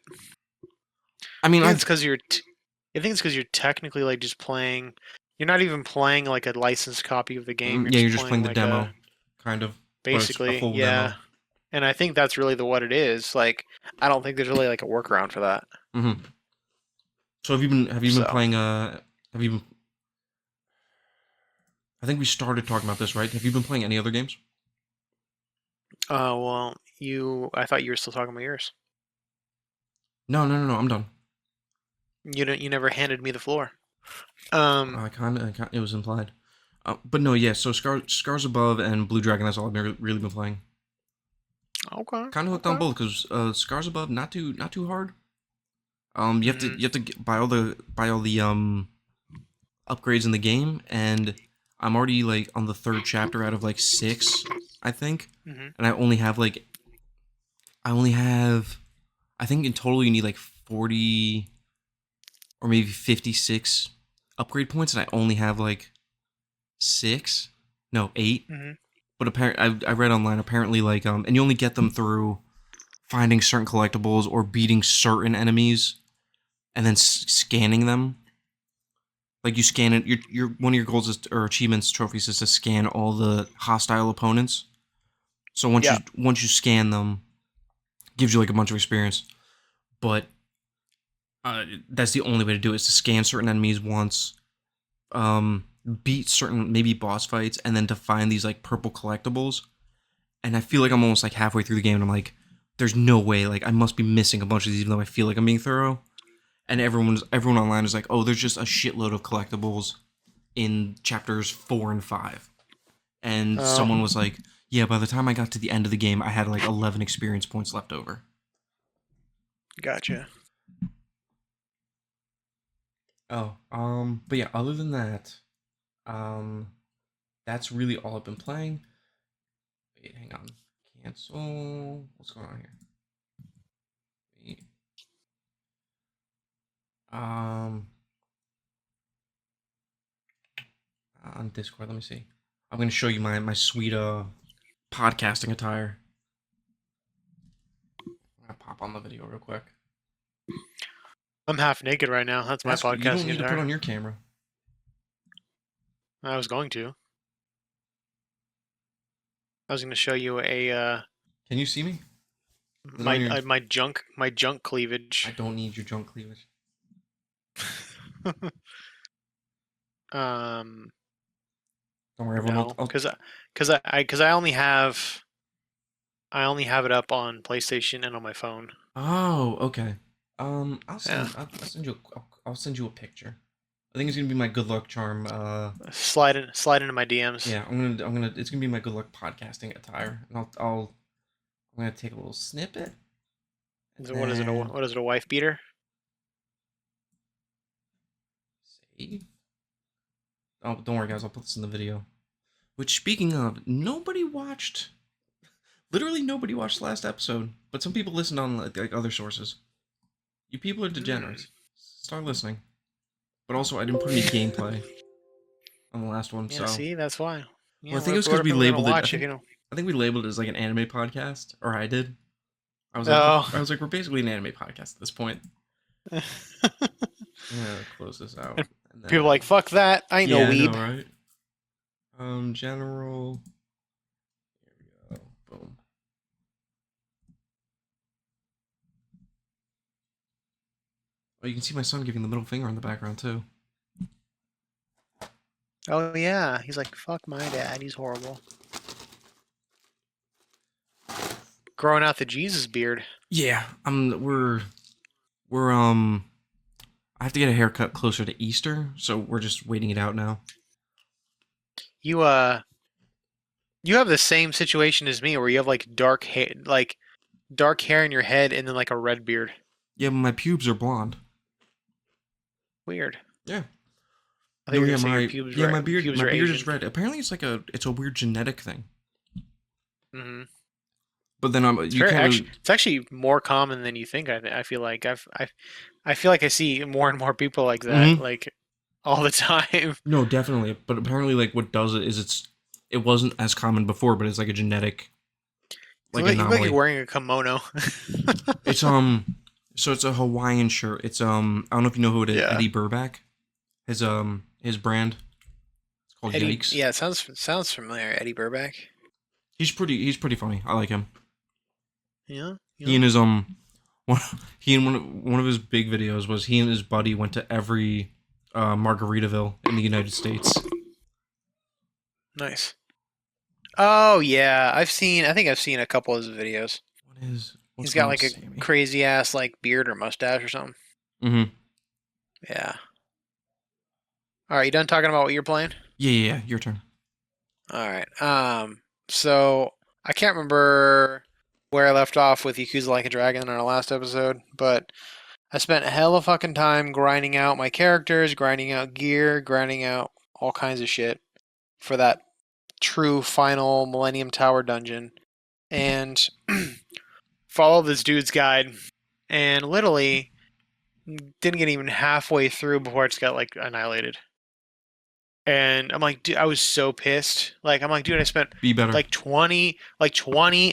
I mean, I think it's because I think it's because you're technically like just playing. You're not even playing like a licensed copy of the game. You're yeah, just you're just playing playing the like demo, a kind of, but it's a basically, full yeah. demo. And I think that's really what it is. Like, I don't think there's really like a workaround for that. Mm-hmm. So have you been So, playing have you been I think we started talking about this, right? Have you been playing any other games? well, I thought you were still talking about yours. No, I'm done. You never handed me the floor. I kind of it was implied. But no, yeah. So Scars Above and Blue Dragon. That's all I've really been playing. Okay, Kind of hooked on okay. both because Scars Above not too hard. hmm You have to buy all the upgrades in the game, and I'm already like on the third chapter out of like six, I think, hmm and I only have I think in total you need like 40 or maybe 56 upgrade points, and I only have like six, no, eight. hmm But apparently, I read online apparently like and you only get them through finding certain collectibles or beating certain enemies, and then scanning them. Like you scan it. Your one of your goals is or achievements trophies is to scan all the hostile opponents. So Yeah. once you scan them, gives you like a bunch of experience. But that's the only way to do it is to scan certain enemies once, beat certain maybe boss fights, and then to find these like purple collectibles. And I feel like I'm almost like halfway through the game, and I'm like, there's no way. Like I must be missing a bunch of these, even though I feel like I'm being thorough. And everyone online is like, oh, there's just a shitload of collectibles in chapters 4 and 5. And Oh, someone was like, yeah, by the time I got to the end of the game, I had like 11 experience points left over. gotcha. Oh, but yeah, other than that, um, that's really all I've been playing. Wait, hang on. Cancel. What's going on here? Wait. Um, on Discord, let me see. I'm gonna show you my sweet podcasting attire. I'm gonna pop on the video real quick. I'm half naked right now. That's my You don't podcasting need to put attire. on your camera. I was going to. I was going to show you a Can you see me? Is it on your... my junk cleavage. I don't need your junk cleavage. um, Don't worry, everyone. no, because I only have it up on PlayStation and on my phone. Oh, okay. I'll Yeah, I'll send you a picture. I think it's gonna be my good luck charm. slide into my DMs. Yeah, it's gonna be my good luck podcasting attire, and I'm gonna take a little snippet. So what is it? What is it? A wife beater? Save. Oh, don't worry, guys. I'll put this in the video. Which, speaking of, literally nobody watched the last episode, but some people listened on like other sources. You people are degenerates. Start listening. But also, I didn't put any gameplay on the last one, Yeah, so. see, that's why. Yeah, Well, I think it was because we what are people labeled gonna it. watch, you know? I think we labeled it as like an anime podcast, or I did. I was Oh. like, we're basically an anime podcast at this point. I'm gonna close this out. And then, People are like, fuck that. I know yeah, weeb. I know, right? General. Here we go. Boom. Oh, you can see my son giving the middle finger in the background too. Oh yeah, he's like, fuck my dad. He's horrible. Growing out the Jesus beard. Yeah, we're I have to get a haircut closer to Easter, so we're just waiting it out now. You have the same situation as me, where you have like dark hair in your head, and then like a red beard. Yeah, but my pubes are blonde. Weird. Yeah. I think you're gonna say your pubes. My beard Asian. is red. Apparently, it's a weird genetic thing. Mm-hmm. But then It's actually more common than you think. I feel like I feel like I see more and more people like that, like all the time. No, definitely. But apparently, like what does it is it wasn't as common before, but it's like a genetic You look like you're wearing a kimono. It's so it's a Hawaiian shirt. It's I don't know if you know who it is. Yeah. Eddie Burback. His brand. It's called Yikes. Yeah, it sounds familiar. Eddie Burback. He's pretty funny. I like him. Yeah. He and his one of his big videos was he and his buddy went to every Margaritaville in the United States. Nice. Oh yeah, I think I've seen a couple of his videos. He's got like a crazy ass like beard or mustache or something. Mm-hmm. Yeah. All right, you done talking about what you're playing? Yeah. Your turn. All right. So I can't remember where I left off with Yakuza Like a Dragon in our last episode, but I spent a hell of fucking time grinding out my characters, grinding out gear, grinding out all kinds of shit for that true final Millennium Tower dungeon, and follow this dude's guide, and literally didn't get even halfway through before it just got like annihilated. And I'm like, dude, I was so pissed. Like, I'm like, dude, I spent Be better. like 20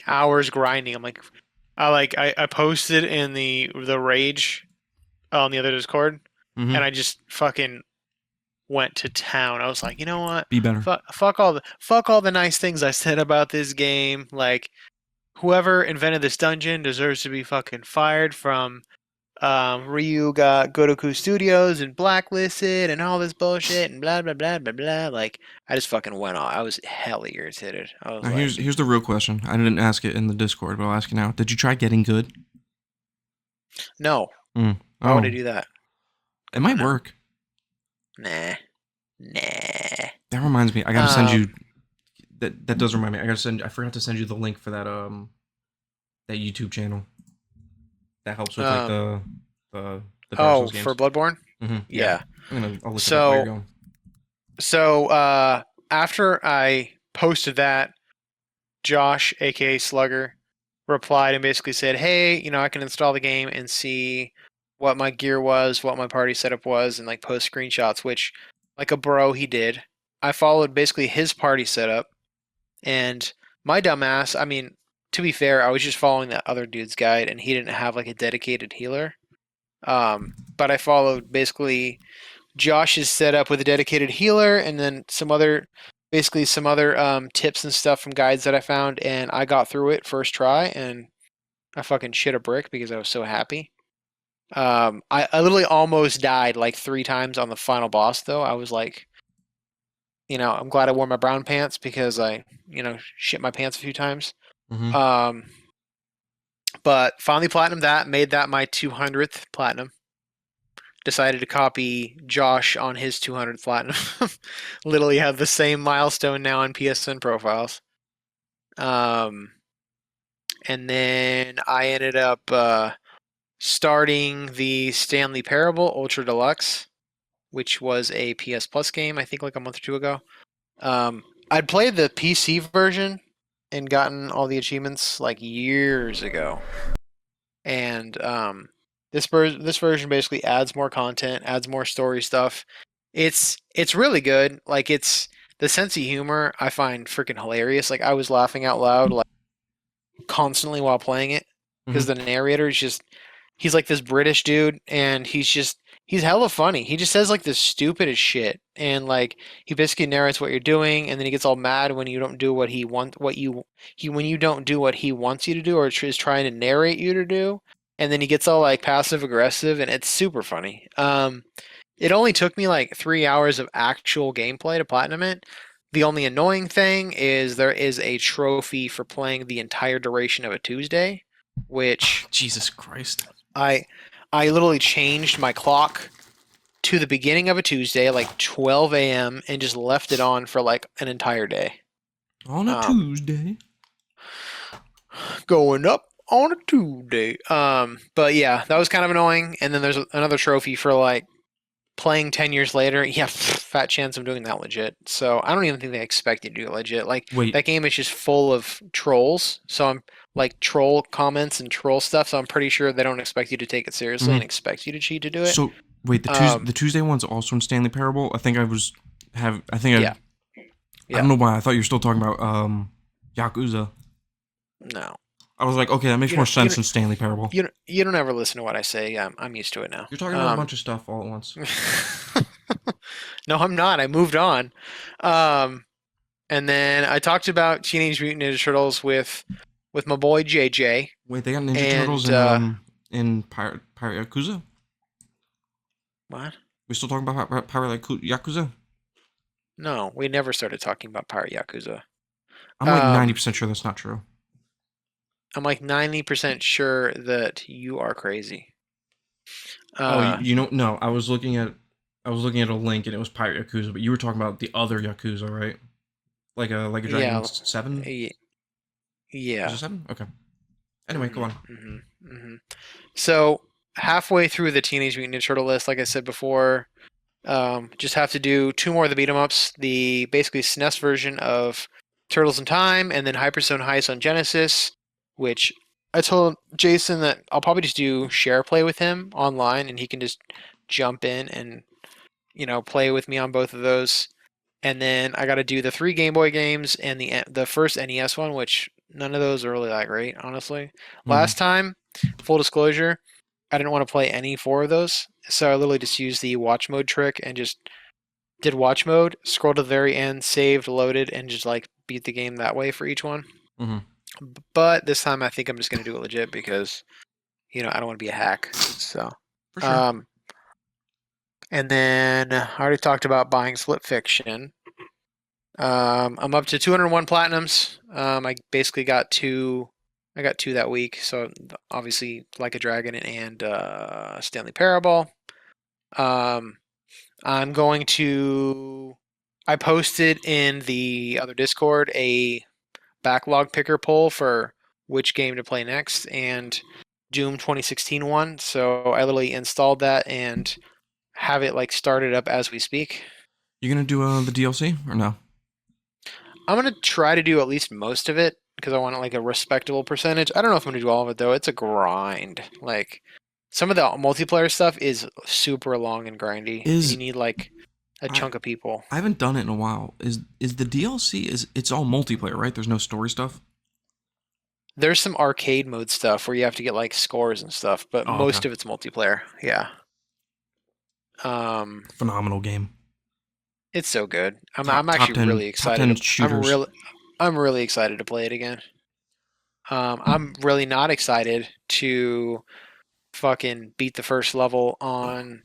hours grinding. I'm like, I posted in the rage on the other Discord, and I just fucking went to town. I was like, you know what? Be better. Fuck all the nice things I said about this game. Like, whoever invented this dungeon deserves to be fucking fired from Ryu got Gotoku Studios and blacklisted and all this bullshit and blah blah blah blah blah. Like, I just fucking went off. I was hella irritated. I was now, like, here's the real question. I didn't ask it in the Discord, but I'll ask you now. Did you try getting good? no. Oh. Why would I do that? It I don't might know. work. Nah. Nah. That reminds me. I gotta send you. Um, That does remind me. I gotta send. I forgot to send you the link for that YouTube channel that helps with like um, the Dark oh, Souls for games. Bloodborne? Yeah. Yeah. I'll look it up while you're So, going. so after I posted that, Josh, aka Slugger, replied and basically said, "Hey, I can install the game and see what my gear was, what my party setup was, and like post screenshots." Which, like a bro, he did. I followed basically his party setup, and my dumbass. I mean, to be fair, I was just following that other dude's guide, and he didn't have like a dedicated healer. But I followed basically Josh is set up with a dedicated healer, and then basically some other tips and stuff from guides that I found, and I got through it first try, and I fucking shit a brick because I was so happy. I literally almost died like 3 times on the final boss, though. I was like, I'm glad I wore my brown pants because I, shit my pants a few times. Mm-hmm. Um, but finally platinum that, made that my 200th platinum. Decided to copy Josh on his 200th platinum. Literally have the same milestone now on PSN profiles. Um, and then I ended up starting the Stanley Parable Ultra Deluxe, which was a PS Plus game, I think like a month or two ago. I'd played the PC version and gotten all the achievements like years ago. And this version basically adds more content, adds more story stuff. It's really good. Like it's the sense of humor I find freaking hilarious. Like I was laughing out loud like constantly while playing it because Mm-hmm. the narrator is just he's like this British dude and he's hella funny. He just says like the stupidest shit and like he basically narrates what you're doing and then he gets all mad when you don't do what he wants what you he when you don't do what he wants you to do or is trying to narrate you to do and then he gets all like passive aggressive and it's super funny. It only took me like 3 hours of actual gameplay to platinum it. The only annoying thing is there is a trophy for playing the entire duration of a Tuesday, which Jesus Christ. I I literally changed my clock to the beginning of a Tuesday, like 12 a.m., and just left it on for like an entire day. On a Um, Tuesday. Going up on a Tuesday. But yeah, that was kind of annoying. And then there's another trophy for like playing 10 years later. Yeah, fat chance I'm doing that legit. So I don't even think they expect you to do it legit. Like Wait. that game is just full of trolls. So I'm like troll comments and troll stuff. So I'm pretty sure they don't expect you to take it seriously and Mm-hmm. expect you to cheat to do it. So wait, Um, The Tuesday one's also in Stanley Parable. I think yeah, I yeah, don't know why I thought you were still talking about Yakuza. no. I was like, okay, that makes You more don't, you sense don't, than Stanley Parable. you don't ever listen to what I say. I'm used to it now. You're talking about a bunch of stuff all at once. No, I'm not. I moved on. Um, and then I talked about Teenage Mutant Ninja Turtles with my boy JJ, Wait, they got Ninja Turtles and in Pirate Yakuza. what? We still talking about Pirate Yakuza? No, we never started talking about Pirate Yakuza. I'm like Um, 90% sure that's not true. I'm like 90% sure that you are crazy. Oh, Uh, no, I was looking at a link and it was Pirate Yakuza, but you were talking about the other Yakuza, right? Like a Dragon yeah, 7? Was it yeah. 7? Okay. Anyway, go hmm on. hmm hmm So halfway through the Teenage Mutant Ninja Turtle list, like I said before, just have to do two more of the beat 'em ups. The basically SNES version of Turtles in Time, and then Hyperzone Heist on Genesis, which I told Jason that I'll probably just do share play with him online, and he can just jump in and play with me on both of those. And then I got to do the 3 Game Boy games and the first NES one, which none of those are really that great, honestly. Mm-hmm. Last time, full disclosure, I didn't want to play any 4 of those, so I literally just used the watch mode trick and just did watch mode, scrolled to the very end, saved, loaded, and just like beat the game that way for each one. Mm-hmm. But this time I think I'm just gonna do it legit because I don't want to be a hack. So, For sure. um, and then I already talked about buying Split Fiction. I'm up to 201 platinums. I basically got two. I got two that week. So obviously, Like a Dragon and Stanley Parable. Um, I'm going to. I posted in the other Discord a backlog picker poll for which game to play next, and Doom 2016 one. So I literally installed that and have it like started up as we speak. You gonna do the DLC or no? I'm gonna try to do at least most of it because I want like a respectable percentage. I don't know if I'm gonna do all of it though. It's a grind. Like some of the multiplayer stuff is super long and grindy, and you Is need like a I chunk of people. I haven't done it in a while. Is the DLC it's all multiplayer, right? There's no story stuff. There's some arcade mode stuff where you have to get like scores and stuff, but Oh, okay. most of it's multiplayer. Yeah. Phenomenal game. It's so good. Top I'm top actually ten really top excited. ten shooters. I'm really excited to play it again. I'm really not excited to fucking beat the first level on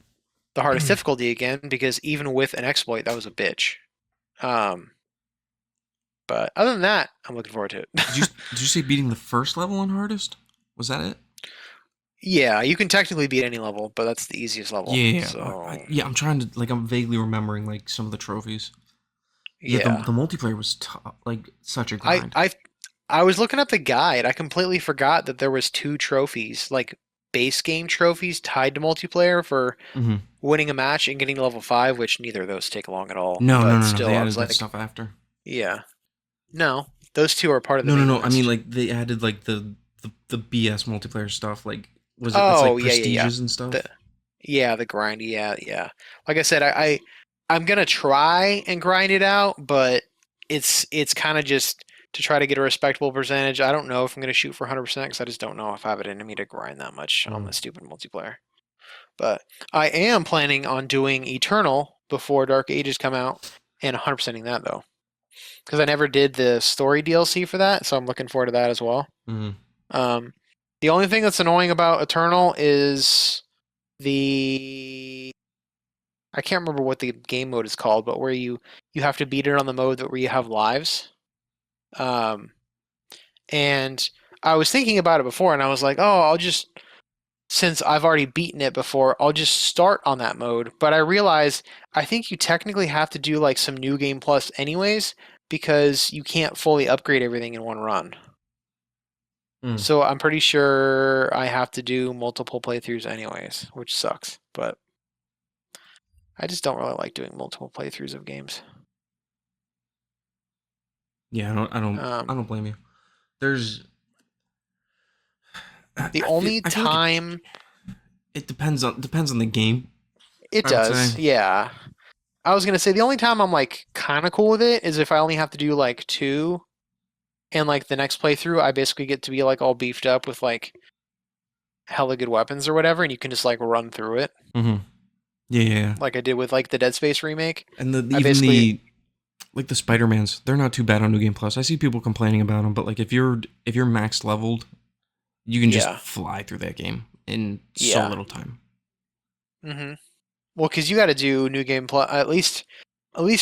the hardest difficulty again because even with an exploit, that was a bitch. Um, but other than that, I'm looking forward to it. Did you say beating the first level on hardest? Was that it? Yeah, you can technically beat any level, but that's the easiest level. Yeah, So yeah. I'm trying to like. I'm vaguely remembering like some of the trophies. Yeah, yeah, the multiplayer was like such a I grind. I I was looking up the guide. I completely forgot that there was two trophies, like base game trophies tied to multiplayer for Hmm. winning a match and getting to level 5, which neither of those take long at all. No, no, But no, no. They still, I added was that like, stuff after. yeah, no, those two are part of the No, no, main no. I mean list. like they added like the BS multiplayer stuff. Like was it? It's like Oh yeah, yeah, yeah. prestiges and The stuff. yeah, the grind. Yeah, yeah. Like I said, I'm gonna try and grind it out, but it's kind of just to try to get a respectable percentage. I don't know if I'm gonna shoot for 100% because I just don't know if I have it in me to grind that much on Mm. the stupid multiplayer. But I am planning on doing Eternal before Dark Ages come out and 100%ing that though, because I never did the story DLC for that, so I'm looking forward to that as well. Mm. Um, the only thing that's annoying about Eternal is the I can't remember what the game mode is called, but where you have to beat it on the mode where you have lives. Um, and I was thinking about it before, and I was like, oh, I'll just since I've already beaten it before, I'll just start on that mode. But I realized I think you technically have to do like some new game plus anyways because you can't fully upgrade everything in one run. Mm. So I'm pretty sure I have to do multiple playthroughs anyways, which sucks. But I just don't really like doing multiple playthroughs of games. Yeah, I Um, don't blame you. There's the only I feel like time it depends on the game. it I would say. does, yeah. I was gonna say the only time I'm like kind of cool with it is if I only have to do like two, and like the next playthrough, I basically get to be like all beefed up with like hella good weapons or whatever, and you can just like run through it, Hmm. Yeah, yeah, yeah. like I did with like the Dead Space remake. And I even basically, the like the Spider-Mans, they're not too bad on New Game Plus. I see people complaining about them, but like if you're max leveled, you can just yeah, fly through that game in so yeah. little time. Well, because you got to do New Game Plus at least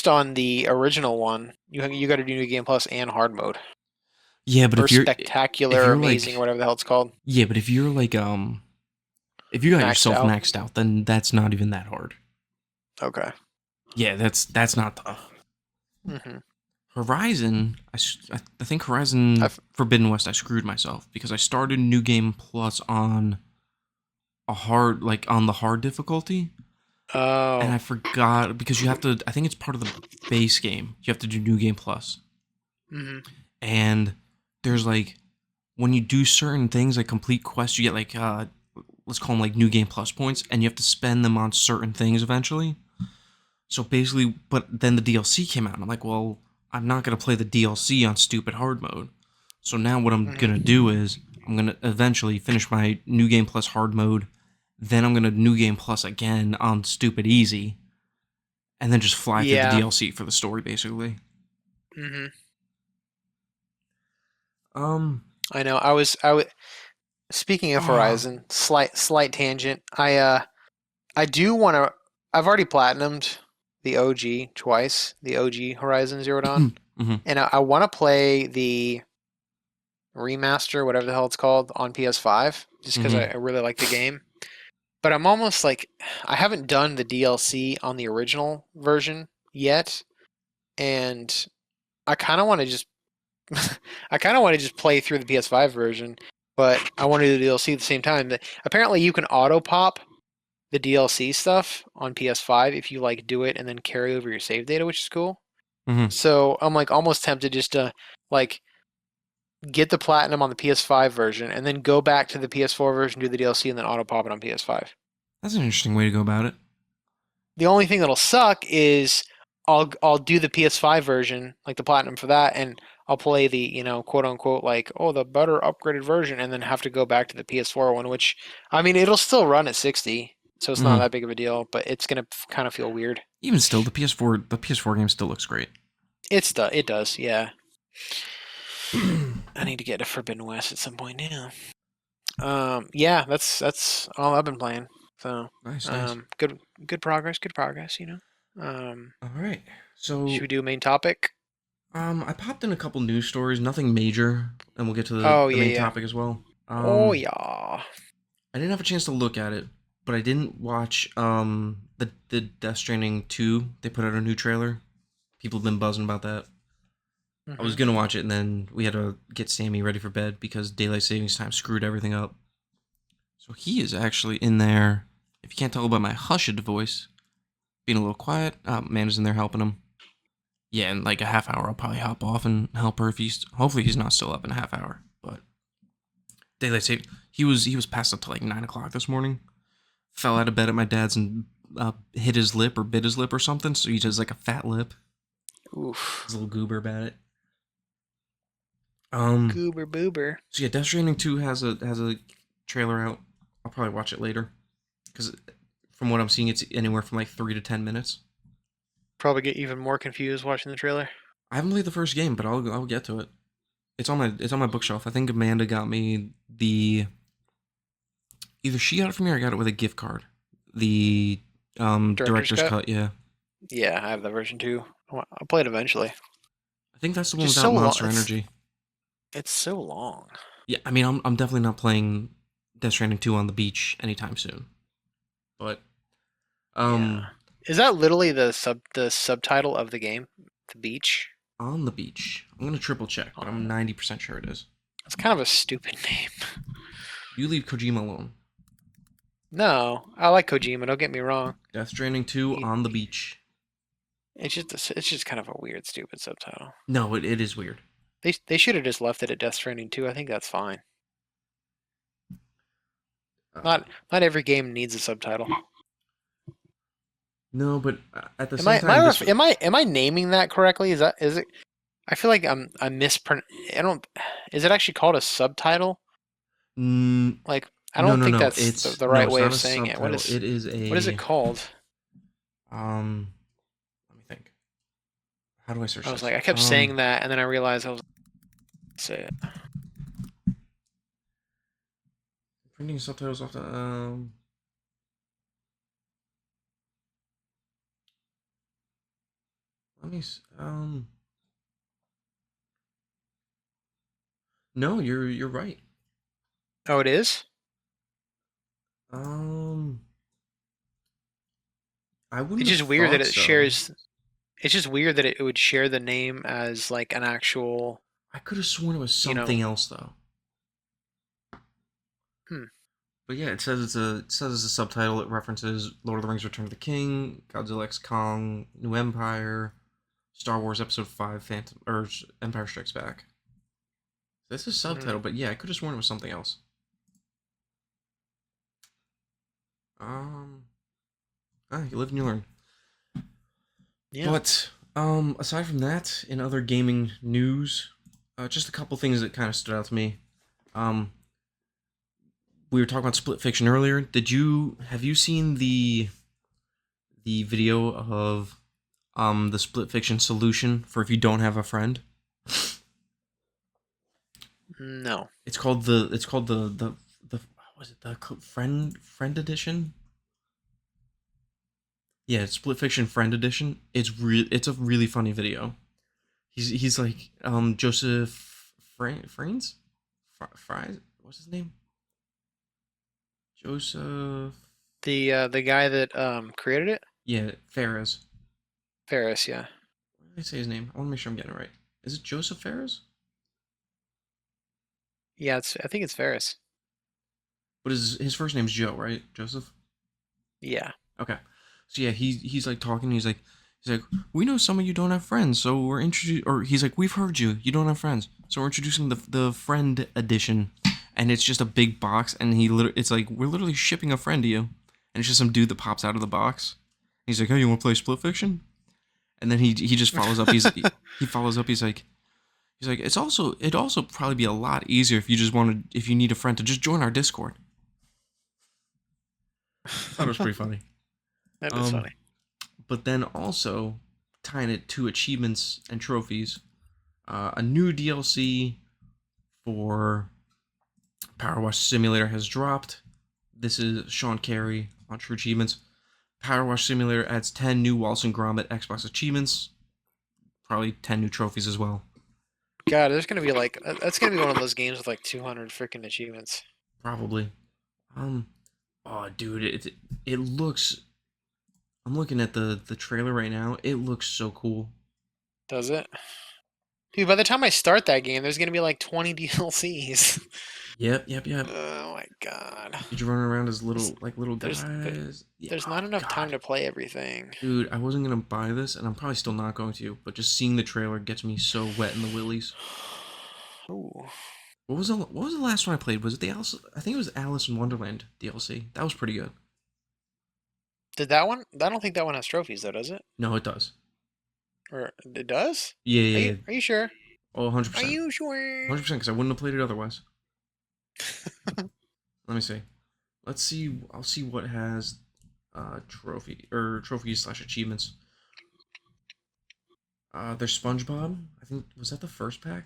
on the original one, you got to do New Game Plus and hard mode Yeah, but or if spectacular, you're amazing, or like whatever the hell it's called, yeah, but if you're like if you got maxed yourself out. maxed out, then that's not even that hard. Okay. Yeah, that's not tough. hmm Horizon, I think Horizon I've, Forbidden West, I screwed myself because I started New Game Plus on a hard, like on the hard difficulty, and oh, I forgot because you have to. I think it's part of the base game. You have to do New Game Plus, hmm and there's like when you do certain things like complete quests, you get like let's call them like New Game Plus points, and you have to spend them on certain things eventually. So basically, but then the DLC came out, and I'm like, well, I'm not gonna play the DLC on stupid hard mode. So now what I'm gonna hmm do is I'm gonna eventually finish my New Game Plus hard mode, then I'm gonna New Game Plus again on stupid easy, and then just fly through the yeah, DLC for the story, basically. hmm Um, I know. Speaking of oh, Horizon, slight tangent. I do want to. I've already platinumed the OG twice, the OG Horizon Zero Dawn, hmm. and I want to play the remaster, whatever the hell it's called, on PS5, just because Hmm. I really like the game. but I'm almost like I haven't done the DLC on the original version yet, and I kind of want to just I kind of want to just play through the PS5 version, but I want to do the DLC at the same time. Apparently, you can auto pop the DLC stuff on PS5 if you like do it and then carry over your save data, which is cool. Mm-hmm. So I'm like almost tempted just to like get the platinum on the PS5 version and then go back to the PS4 version, do the DLC, and then auto pop it on PS5. That's an interesting way to go about it. The only thing that'll suck is I'll do the PS5 version, like the platinum for that, and I'll play the quote unquote like the better upgraded version, and then have to go back to the PS4 one, which I mean it'll still run at 60, so it's not Mm-hmm. that big of a deal, but it's gonna kind of feel weird. Even still, the PS4 game still looks great. It does, yeah. I need to get to Forbidden West at some point now. Yeah, that's all I've been playing. So, Nice, nice. good progress. All right. So, Should we do main topic? I popped in a couple news stories, nothing major, and we'll get to Oh the yeah, main yeah. topic as well. Oh yeah. I didn't have a chance to look at it, but I didn't watch the Death Stranding 2. They put out a new trailer. People have been buzzing about that. I was gonna watch it, and then we had to get Sammy ready for bed because daylight savings time screwed everything up. So he is actually in there. If you can't tell by my hushed voice, being a little quiet, Amanda's in there helping him. Yeah, in like a half hour, I'll probably hop off and help her if hopefully he's not still up in a half hour. But daylight saving, he was passed up to like 9 o'clock this morning. Fell out of bed at my dad's and hit his lip or bit his lip or something. So he does like a fat lip. Oof. He's a little goober about it. Goober boober. So yeah, Death Stranding 2 has a trailer out. I'll probably watch it later because from what I'm seeing, it's anywhere from like 3 to 10 minutes. Probably get even more confused watching the trailer. I haven't played the first game, but I'll get to it. It's on my bookshelf. I think Amanda got me either she got it for me or I got it with a gift card. The director's cut, yeah. Yeah, I have that version too. I'll play it eventually. I think that's the one Just without so Monster long. Energy. It's so long. Yeah, I mean, I'm definitely not playing Death Stranding 2 on the beach anytime soon. But Yeah. Is that literally the subtitle of the game? The beach? On the beach. I'm gonna triple check, but I'm 90% sure it is. It's kind of a stupid name. You leave Kojima alone. No, I like Kojima. Don't get me wrong. Death Stranding 2 on the beach. It's just kind of a weird, stupid subtitle. No, it is weird. They should have just left it at Death Stranding 2. I think that's fine. Not every game needs a subtitle. No, but at the same time, am I naming that correctly? Is it? I feel like I'm I don't. Is it actually called a subtitle? Like I don't think that's the right way of saying it. What is it called? Let me think. How do I search? I was like, I kept saying that, and then I realized I was say it. Printing subtitles off the let me no, you're right. Oh, it is? I wouldn't It's just have weird that thought it so. shares. It's just weird that it would share the name as like an actual. I could have sworn it was something else though. But yeah, it says it's a subtitle. It references Lord of the Rings: Return of the King, Godzilla x Kong, New Empire, Star Wars Episode 5, Empire Strikes Back. That's a subtitle, but yeah, I could have sworn it was something else. You live and you learn. Yeah. But aside from that, in other gaming news, just a couple things that kind of stood out to me. We were talking about Split Fiction earlier. Have you seen the video of the Split Fiction solution for if you don't have a friend? No. It's called the what was it, the friend edition? Yeah, it's Split Fiction Friend Edition. It's a really funny video. He's like Joseph Fraines? Fries? What's his name? Joseph The guy that created it, Yeah, Ferris. Ferris. Yeah, What did I say his name? I want to make sure I'm getting it right. Is it Joseph Ferris? yeah. I think it's Ferris. What is his first name's Joe, right? Joseph? Yeah. Okay. So yeah, he's like talking. He's like, we know some of you don't have friends, so we're introducing. Or he's like, we've heard you. You don't have friends, so we're introducing the friend edition, and it's just a big box, and it's like we're literally shipping a friend to you, and it's just some dude that pops out of the box. He's like, oh, you want to play Split Fiction? And then he just follows up. He follows up. He's like, it'd also probably be a lot easier if you need a friend to just join our Discord. I thought it was pretty funny. That is Um, funny. but then also tying it to achievements and trophies, a new DLC for Power Wash Simulator has dropped. This is Sean Carey on True Achievements. Power Wash Simulator adds 10 new Wallace and Gromit Xbox achievements, probably 10 new trophies as well. God, there's gonna be like that's gonna be one of those games with like 200 freaking achievements. Probably. Um, oh, dude, it looks. I'm looking at the trailer right now. It looks so cool. Does it? Dude, by the time I start that game, there's gonna be like 20 DLCs. Yep. Oh my god. Did you run around as There's little there's there- guys? Yeah. there's not Oh enough time God, to play everything. dude, I wasn't gonna buy this, and I'm probably still not going to. But just seeing the trailer gets me so wet in the willies. Ooh. What was the last one I played? Was it the Alice? I think it was Alice in Wonderland DLC. That was pretty good. Did that one? I don't think that one has trophies though, does it? No, it does. Or it does? Yeah, Are yeah, you yeah. are you sure? Oh, 100%. Are you sure? 100% because I wouldn't have played it otherwise. Let me see. Let's see. I'll see what has trophies slash achievements. There's SpongeBob. I think was that the first pack?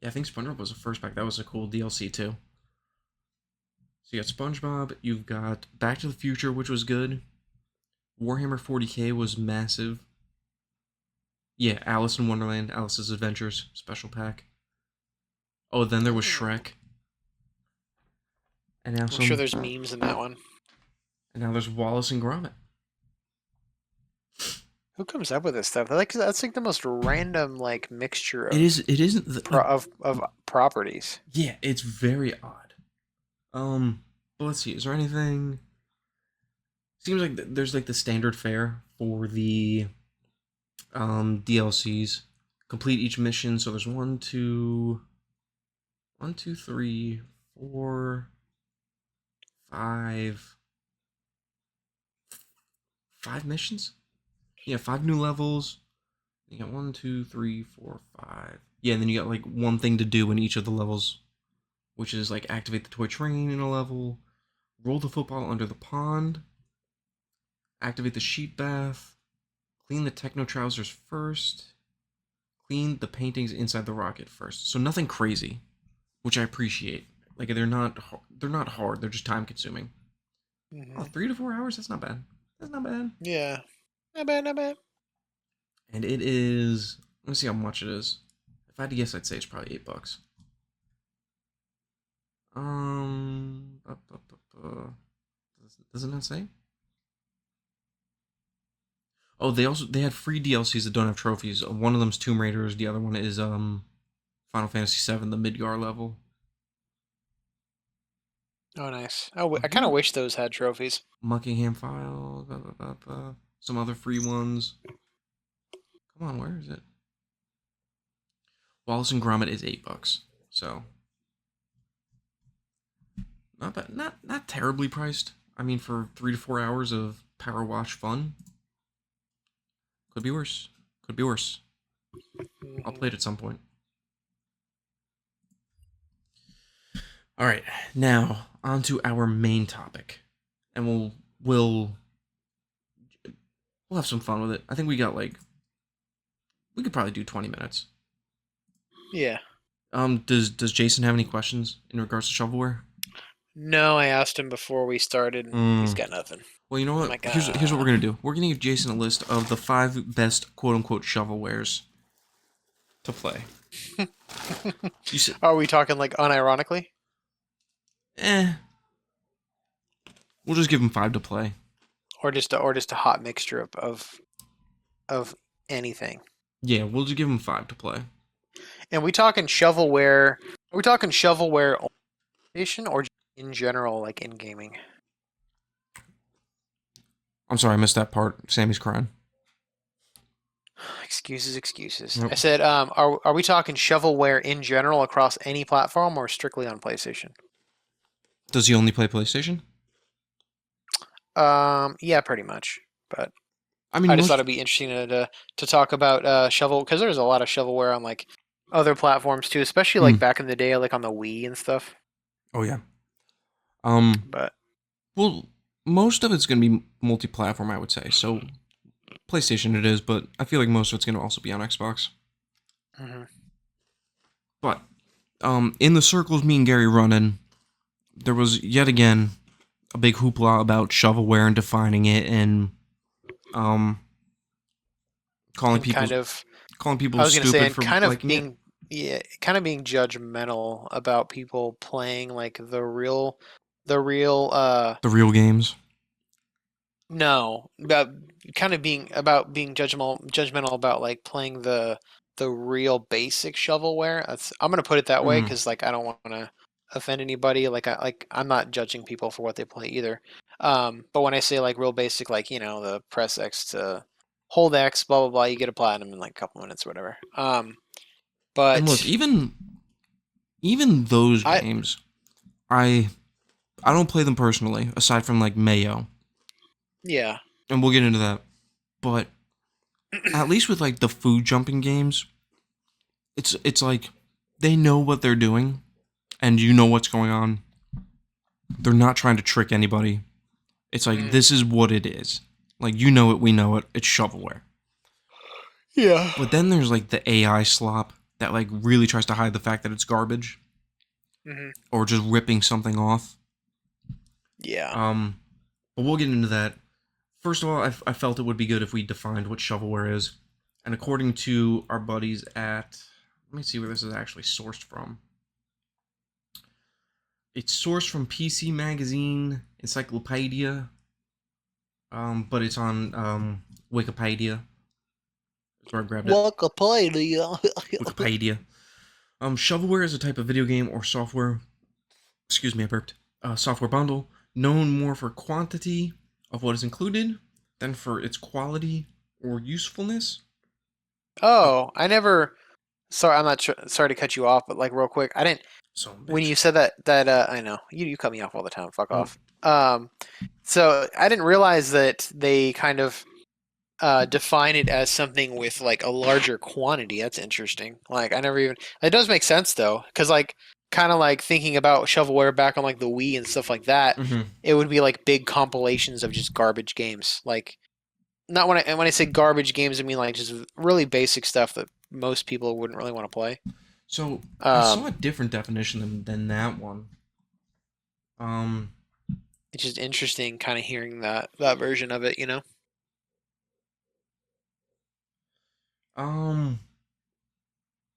Yeah, I think SpongeBob was the first pack. That was a cool DLC too. So you got SpongeBob. You've got Back to the Future, which was good. Warhammer 40K was massive. Yeah, Alice in Wonderland, Alice's Adventures special pack. Oh, then there was Shrek. And now I'm sure there's memes in that one. And now there's Wallace and Gromit. Who comes up with this stuff? That's like the most random like mixture of It isn't of properties. Yeah, it's very odd. But let's see. Is there anything? Seems like there's like the standard fare for the DLCs. Complete each mission. So there's 3, 4, 5 missions. Yeah, 5 new levels. You got 1, 2, 3, 4, 5. Yeah, and then you got like one thing to do in each of the levels, which is like activate the toy train in a level, roll the football under the pond, activate the sheep bath, clean the techno trousers first, clean the paintings inside the rocket first. So nothing crazy, which I appreciate. Like they're not hard. They're just time consuming. Mm-hmm. Oh, 3 to 4 hours. That's not bad. That's not bad. Yeah, not bad, not bad. And it is. Let me see how much it is. If I had to guess, I'd say it's probably $8. Does it not say? Oh, they had free DLCs that don't have trophies. One of them's Tomb Raiders. The other one is Final Fantasy VII, the Midgar level. Oh, nice. Oh, I kind of wish those had trophies. Muckingham Files. Some other free ones. Come on, where is it? Wallace and Gromit is $8. So not bad. Not terribly priced. I mean, for 3 to 4 hours of Power Wash fun. Could be worse. Could be worse. I'll play it at some point. All right, now on to our main topic, and we'll have some fun with it. I think we could probably do 20 minutes. Yeah. Does Jason have any questions in regards to shovelware? No, I asked him before we started. And he's got nothing. Well, you know what? Here's what we're gonna do. We're gonna give Jason a list of the 5 best quote unquote shovelwares to play. Are we talking like unironically? Eh. We'll just give him 5 to play. or just a hot mixture of anything. Yeah, we'll just give him 5 to play. And we talking shovelware? Are we talking shovelware edition or in general, like in gaming? I'm sorry, I missed that part. Sammy's crying. Excuses. Nope. I said, are we talking shovelware in general across any platform or strictly on PlayStation? Does he only play PlayStation? Yeah, pretty much. But I mean, I just thought it'd be interesting to talk about shovel, because there's a lot of shovelware on like other platforms too, especially like back in the day, like on the Wii and stuff. Oh yeah. But well, most of it's gonna be multi-platform, I would say. So PlayStation it is, but I feel like most of it's gonna also be on Xbox. mm-hmm. But in the circles me and Gary running, there was yet again a big hoopla about shovelware and defining it and calling people I was gonna say, stupid and for kind of liking it. yeah, kind of being judgmental about people playing like the real The real games. no, about being judgmental about like playing the real basic shovelware. I'm gonna put it that way because like I don't want to offend anybody. I'm not judging people for what they play either. But when I say like real basic, like the press X to hold X, blah blah blah, you get a platinum in like a couple minutes or whatever. And look, But even those I games, I don't play them personally, aside from like Mayo, yeah and we'll get into that. But at least with like the food jumping games, it's like they know what they're doing, and you know what's going on. They're not trying to trick anybody. It's like this is what it is. Like you know it, we know it. It's shovelware. yeah. But then there's like the AI slop that like really tries to hide the fact that it's garbage, or just ripping something off. Yeah. But we'll get into that. First of all, I felt it would be good if we defined what shovelware is. And according to our buddies at... Let me see where this is actually sourced from. It's sourced from PC Magazine Encyclopedia. But it's on Wikipedia. That's where I grabbed it. Wikipedia. Shovelware is a type of video game or software... Excuse me, I burped. Software bundle known more for quantity of what is included than for its quality or usefulness. Oh, I never. Sorry, I'm not sorry to cut you off, but like real quick, I didn't. So When you said that I know you cut me off all the time. Fuck off. Oh. So I didn't realize that they kind of define it as something with like a larger quantity. That's interesting. Like I never even. It does make sense though, because like kind of like thinking about shovelware back on like the Wii and stuff like that, it would be like big compilations of just garbage games. Like not when I say garbage games, I mean like just really basic stuff that most people wouldn't really want to play. So I saw a different definition than that one. It's just interesting, kind of hearing that version of it,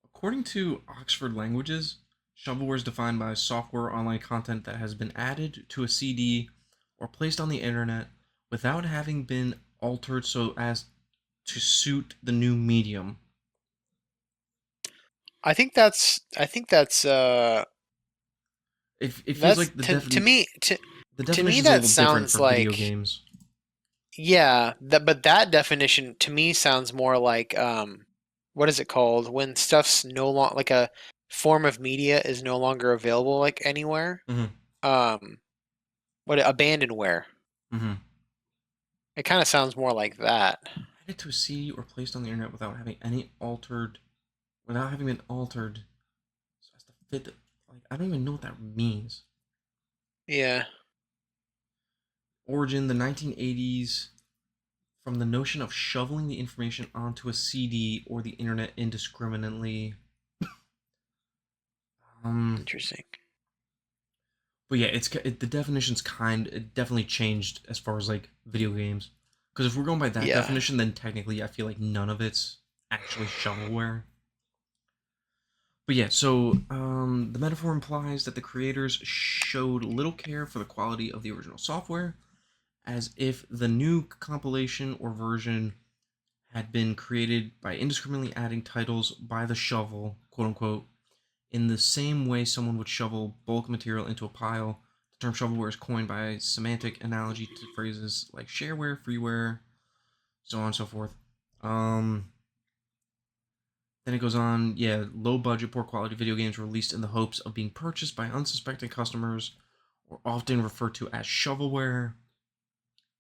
According to Oxford Languages, shovelware is defined by software online content that has been added to a CD or placed on the internet without having been altered so as to suit the new medium. I think that's It feels like the definition is a little different for video games. Yeah, but that definition to me sounds more like what is it called when stuff's no longer like a form of media is no longer available like anywhere. What abandonware. It kind of sounds more like that. Added to a CD or placed on the internet without having been altered, so as to fit. Like I don't even know what that means. Yeah. Origin, the 1980s, from the notion of shoveling the information onto a CD or the internet indiscriminately. Interesting. But yeah, the definition's it definitely changed as far as like video games. Because if we're going by that definition, then technically I feel like none of it's actually shovelware. But yeah, so the metaphor implies that the creators showed little care for the quality of the original software, as if the new compilation or version had been created by indiscriminately adding titles by the shovel, quote unquote, in the same way someone would shovel bulk material into a pile. The term shovelware is coined by semantic analogy to phrases like shareware, freeware, so on and so forth. Then it goes on, yeah, low budget, poor quality video games released in the hopes of being purchased by unsuspecting customers, or often referred to as shovelware.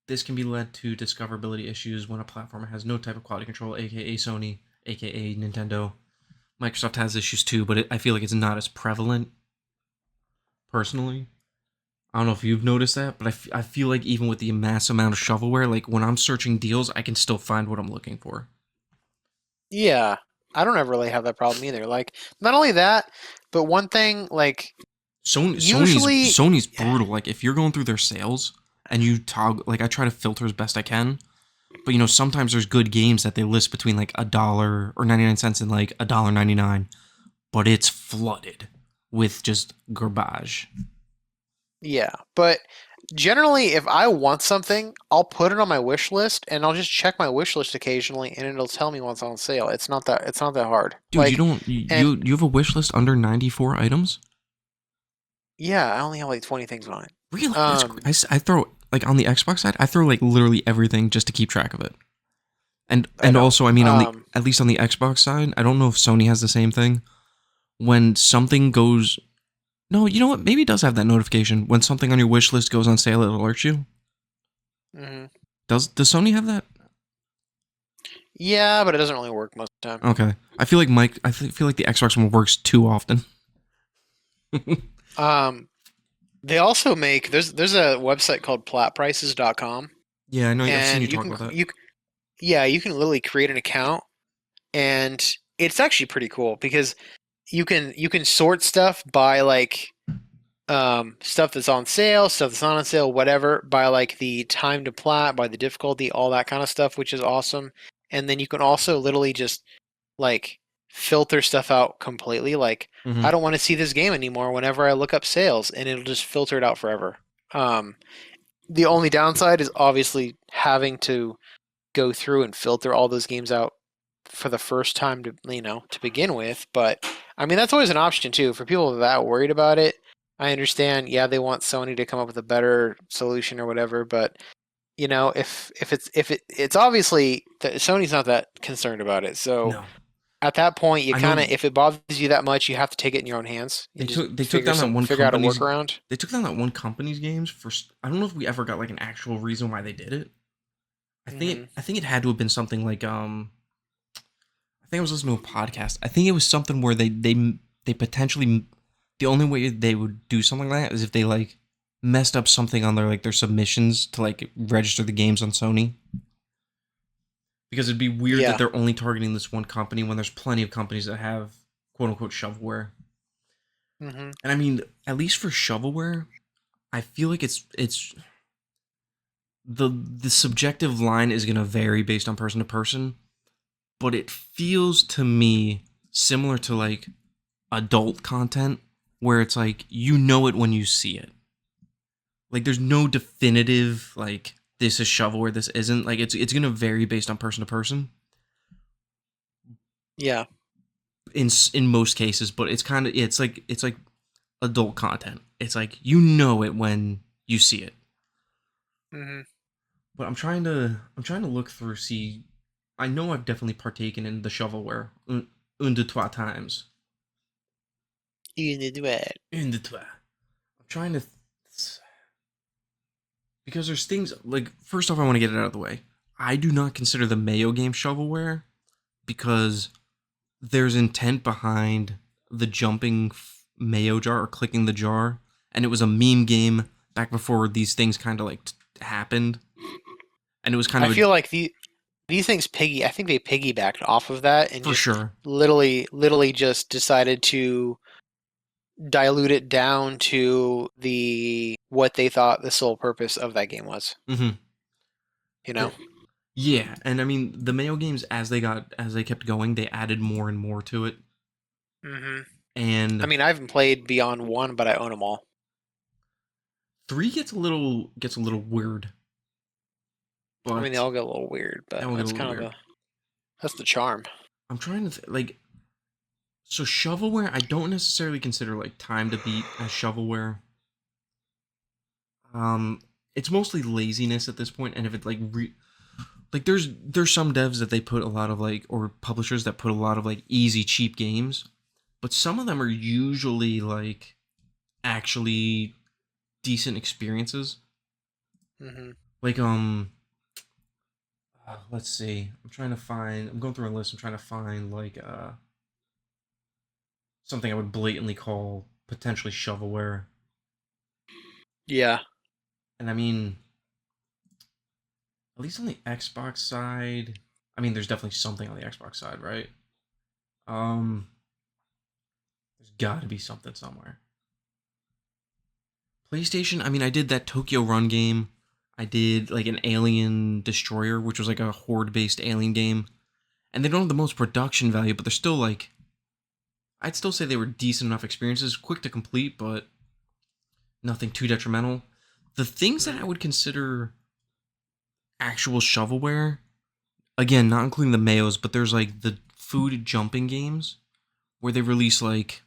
This can be led to discoverability issues when a platform has no type of quality control, aka Sony, aka Nintendo. Microsoft has issues too, but I feel like it's not as prevalent, personally. I don't know if you've noticed that, but I feel like even with the mass amount of shovelware, like when I'm searching deals, I can still find what I'm looking for. Yeah, I don't ever really have that problem either. Like, not only that, but one thing, like, usually, Sony's brutal. Like if you're going through their sales and you toggle, like I try to filter as best I can, but sometimes there's good games that they list between like $1 or 99 cents and like $1.99, but it's flooded with just garbage. yeah, but generally, if I want something, I'll put it on my wish list, and I'll just check my wish list occasionally, and it'll tell me what's on sale. It's not that hard. Dude, you Like, don't and you have a wish list under 94 items? yeah, I only have like 20 things on it. Really? I throw like on the Xbox side, I throw like literally everything just to keep track of it. I And know. also, I mean, on the at least on the Xbox side, I don't know if Sony has the same thing. When something goes, no, you know what? Maybe it does have that notification when something on your wish list goes on sale. It alerts you. hmm Does Sony have that? Yeah, but it doesn't really work most of the time. Okay, I feel like feel like the Xbox one works too often. Um, they also make there's a website called platprices.com, Yeah, I know. I've seen and you talk about that. you can literally create an account, and it's actually pretty cool because you can sort stuff by like stuff that's on sale, stuff that's not on sale, whatever, by like the time to plat, by the difficulty, all that kind of stuff, which is awesome. And then you can also literally just like filter stuff out completely. Like, Mm-hmm. I don't want to see this game anymore whenever I look up sales, and it'll just filter it out forever. Um, the only downside is obviously having to go through and filter all those games out for the first time to begin with. But I mean, that's always an option too for people that worried about it. I understand. Yeah, they want Sony to come up with a better solution or whatever, but if it's obviously that Sony's not that concerned about it. So No, at that point, you I know kind of, if it bothers you that much, you have to take it in your own hands they and just took down that one figure out a company's workaround. they took down that one company's games for. I don't know if we ever got like an actual reason why they did it. hmm I think it had to have been something like I think I was listening to a podcast. I think it was something where they potentially, the only way they would do something like that is if they like messed up something on their submissions to like register the games on Sony. Because it'd be weird that Yeah, they're only targeting this one company when there's plenty of companies that have quote unquote shovelware. hmm And I mean, at least for shovelware, I feel like it's the subjective line is gonna vary based on person to person, but it feels to me similar to like adult content where it's like it when you see it. Like there's no definitive like this is shovelware, this isn't. Like it's gonna vary based on person to person yeah. in most cases, but it's like adult content. It's like it when you see it. hmm But I'm trying to look through see. I know I've definitely partaken in the shovelware un de trois times. You need to do it. Un de trois. I'm trying to because there's things like first off I want to get it out of the way. I do not consider the Mayo game shovelware because there's intent behind the jumping mayo jar or clicking the jar, and it was a meme game back before these things kind of like happened, and it was kind I of feel like these things I think they piggybacked off of that and for just sure. literally just decided to dilute it down to the what they thought the sole purpose of that game was. Mm-hmm. You know? Yeah, and I mean the Mayo games as they kept going, they added more and more to it. hmm And I mean, I haven't played Beyond 1, but I own them all. 3 gets a little weird, I mean, they but all get a little weird, that but will get a that's little kind of weird. that's the charm. I'm trying to like so shovelware. I don't necessarily consider like time to beat as shovelware. Um, it's mostly laziness at this point, and if it like there's some devs that they put a lot of like or publishers that put a lot of like easy cheap games, but some of them are usually like actually decent experiences. Hmm. Like let's see. I'm going through a list. I'm trying to find like something I would blatantly call potentially shovelware. Yeah. And I mean, at least on the Xbox side, I mean, there's definitely something on the Xbox side, right? Um, there's got to be something somewhere. PlayStation, I mean, I did that Tokyo Run game. I did like an Alien Destroyer, which was like a horde-based alien game. And they don't have the most production value, but they're still like I'd still say they were decent enough experiences, quick to complete, but nothing too detrimental. The things that I would consider actual shovelware, again, not including the Mayos, but there's like the food jumping games where they release like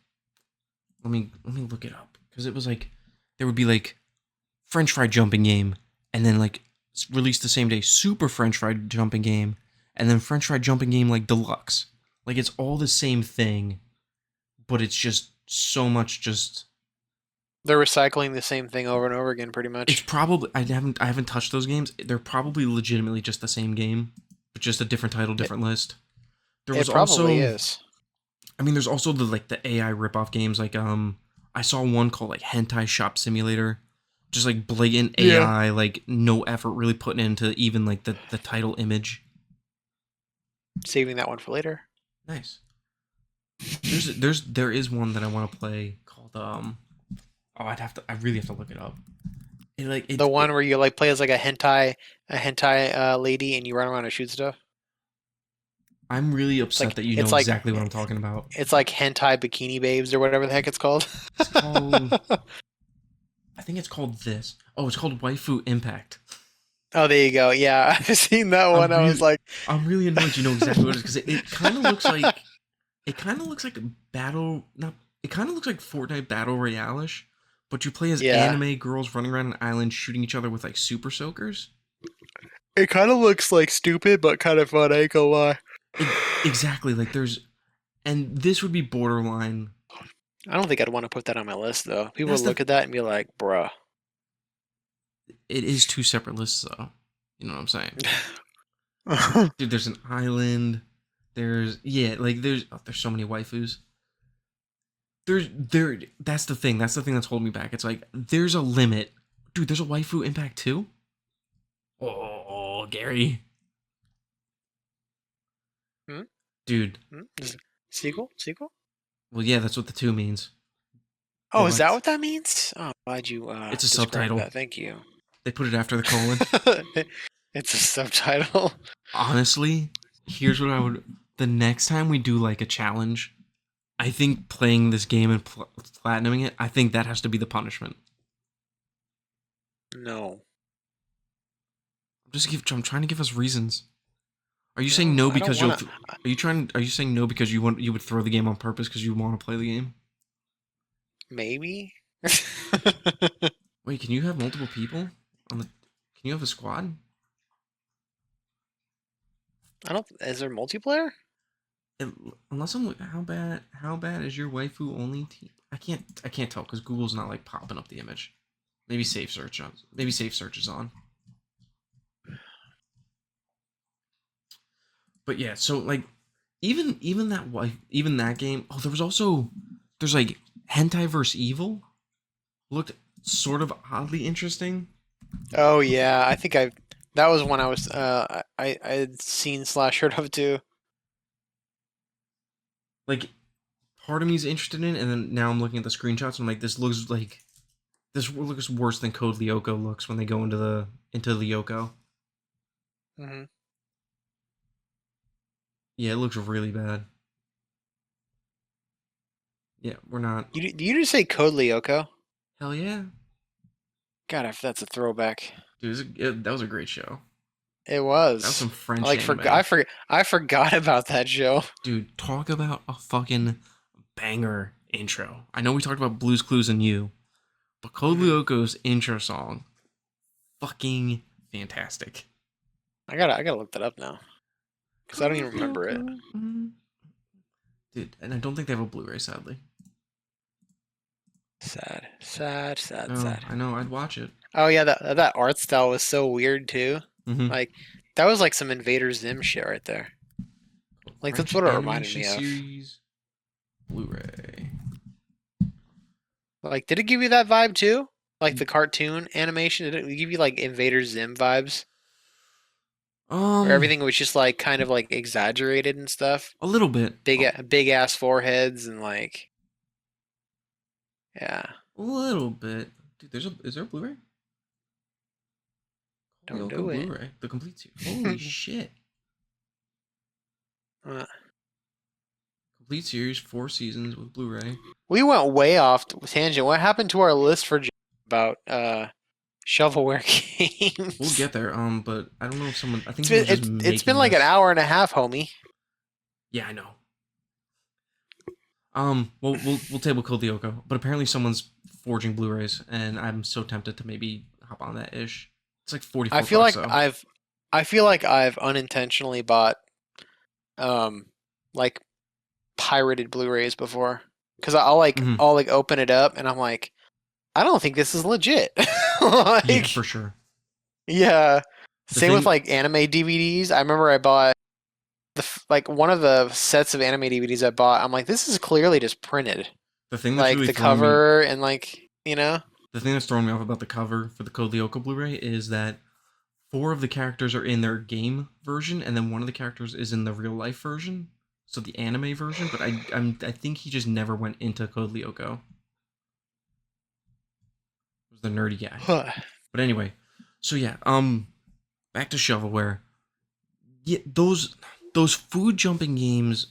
let me look it up because it was like there would be like French fry jumping game and then like released the same day super French fry jumping game and then French fry jumping game like deluxe. Like it's all the same thing, but it's just so much just They're recycling the same thing over and over again, pretty it's much. probably I haven't touched those games. They're probably legitimately just the same game, but just a different title, It, different list. There it was probably also is. I mean there's also the like the AI ripoff games like I saw one called like Hentai Shop Simulator. Just like blatant Yeah. AI, like no effort really putting into even like the title image. Saving that one for later. Nice. There is one that I want to play called oh I really have to look it up. It like The it one where you like play as like a hentai lady and you run around and shoot stuff. I'm really It's upset like that you it's know like exactly what I'm talking about. it's like hentai bikini babes or whatever the heck it's called. It's called I think it's called this. Oh, it's called Waifu Impact. Oh, there you go. Yeah, I've seen that I'm one. I was really, like, I'm really annoyed. You know exactly what it is because it kind of looks like a battle. Not. It kind of looks like Fortnite Battle Royale-ish, but you play as yeah. anime girls running around an island shooting each other with like super soakers. It kind of looks like stupid, but kind of fun. I ain't gonna lie. Exactly. Like and this would be borderline. I don't think I'd want to put that on my list though. People would That's the. look at that and be like, "Bruh." It is two separate lists though. You know what I'm saying? Dude, there's an island. There's so many waifus. That's the thing. That's the thing that's holding me back. It's like there's a limit. Dude, there's a waifu impact too? Oh, Gary. Hmm? Dude. Hmm? Sequel? Sequel? Well, yeah, that's what the two means. Oh, is that But what that means? Oh, I'm glad you it's a described subtitle. that. Thank you. They put it after the colon. It's a subtitle. Honestly, here's what I would the next time we do like a challenge, I think playing this game and platinuming it, I think that has to be the punishment. No. I'm trying to give us reasons. Are you saying No, no I don't because you'll? want to. Are you saying no because you would throw the game on purpose because you want to play the game? Maybe. Wait, can you have multiple people on the? Can you have a squad? I don't. Is there multiplayer? It, unless I'm how bad is your waifu only team? I can't tell because Google's not like popping up the image. Maybe safe search is on. But yeah, so like even that game. Oh, there's like hentai vs evil. Looked sort of oddly interesting. Oh yeah, I think I. That was one I was. I had seen slash heard of too. Like part of me's interested in, it, and then now I'm looking at the screenshots. And I'm like, this looks worse than Code Lyoko looks when they go into Lyoko. Hmm. Yeah, it looks really bad. Yeah, we're not. You just say Code Lyoko? Hell yeah, God, if that's a throwback. dude. That was a great show. It That was was. some I French like anime. I forgot about that show. Dude, talk about a fucking banger intro. I know we talked about Blue's Clues and You, but Code Hmm. Lyoko's intro song, fucking fantastic. I gotta look that up now because I don't even Code remember it. Lyoko. Dude, and I don't think they have a Blu-ray, sadly. Sad, sad, sad, No, sad. I know. I'd watch it. Oh yeah, that art style was so weird too. Mm-hmm. Like that was like some Invader Zim shit right there. Like that's French what it reminded animation me of. series, Blu-ray. Like, did it give you that vibe too? Like the cartoon animation, did it give you like Invader Zim vibes, where Um, everything was just like kind of like exaggerated and stuff? a little bit. Big ass foreheads and like yeah, A little bit. Dude, is there a Blu-ray? don't Lyoko do it. Blu-ray, the complete series. Holy shit! Uh, Complete series, 4 seasons with Blu-ray. we went way off tangent. What happened to our list for about shovelware We'll games? get there. But I don't know if someone. I think It's been someone's just it's been making like an this. hour and a half, homie. Yeah, I know. We'll table Code Lyoko, but apparently someone's forging Blu-rays, and I'm so tempted to maybe hop on that ish. It's like I 44 feel bucks like though. I feel like I've unintentionally bought um like pirated Blu-rays before because Mhm. I'll like open it up and I'm like I don't think this is legit. Yeah, Like for sure. yeah, The same with thing, like anime DVDs. I remember I bought like one of the sets of anime DVDs I bought. I'm like this is clearly just printed, the thing that's like really the throwing me, cover and like you know. the thing that's throwing me off about the cover for the Code Lyoko Blu-ray is that 4 of the characters are in their game version, and then one of the characters is in the real life version, so the anime version. But I think he just never went into Code Lyoko. It was the nerdy guy. But anyway, so yeah, back to shovelware. Yeah, those food jumping games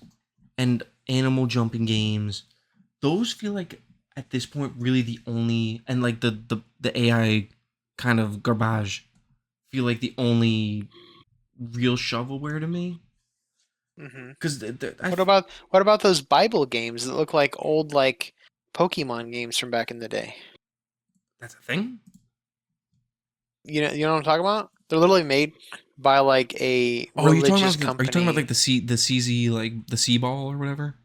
and animal jumping games, those feel like at this point really the only, and like the AI kind of garbage feel like the only real shovelware to me. Hmm. Because What about those Bible games that look like old like Pokemon games from back in the day? that's a thing. You know what I'm talking about? They're literally made by like a Oh, religious are you talking about like company. the CZ, like the C ball or whatever?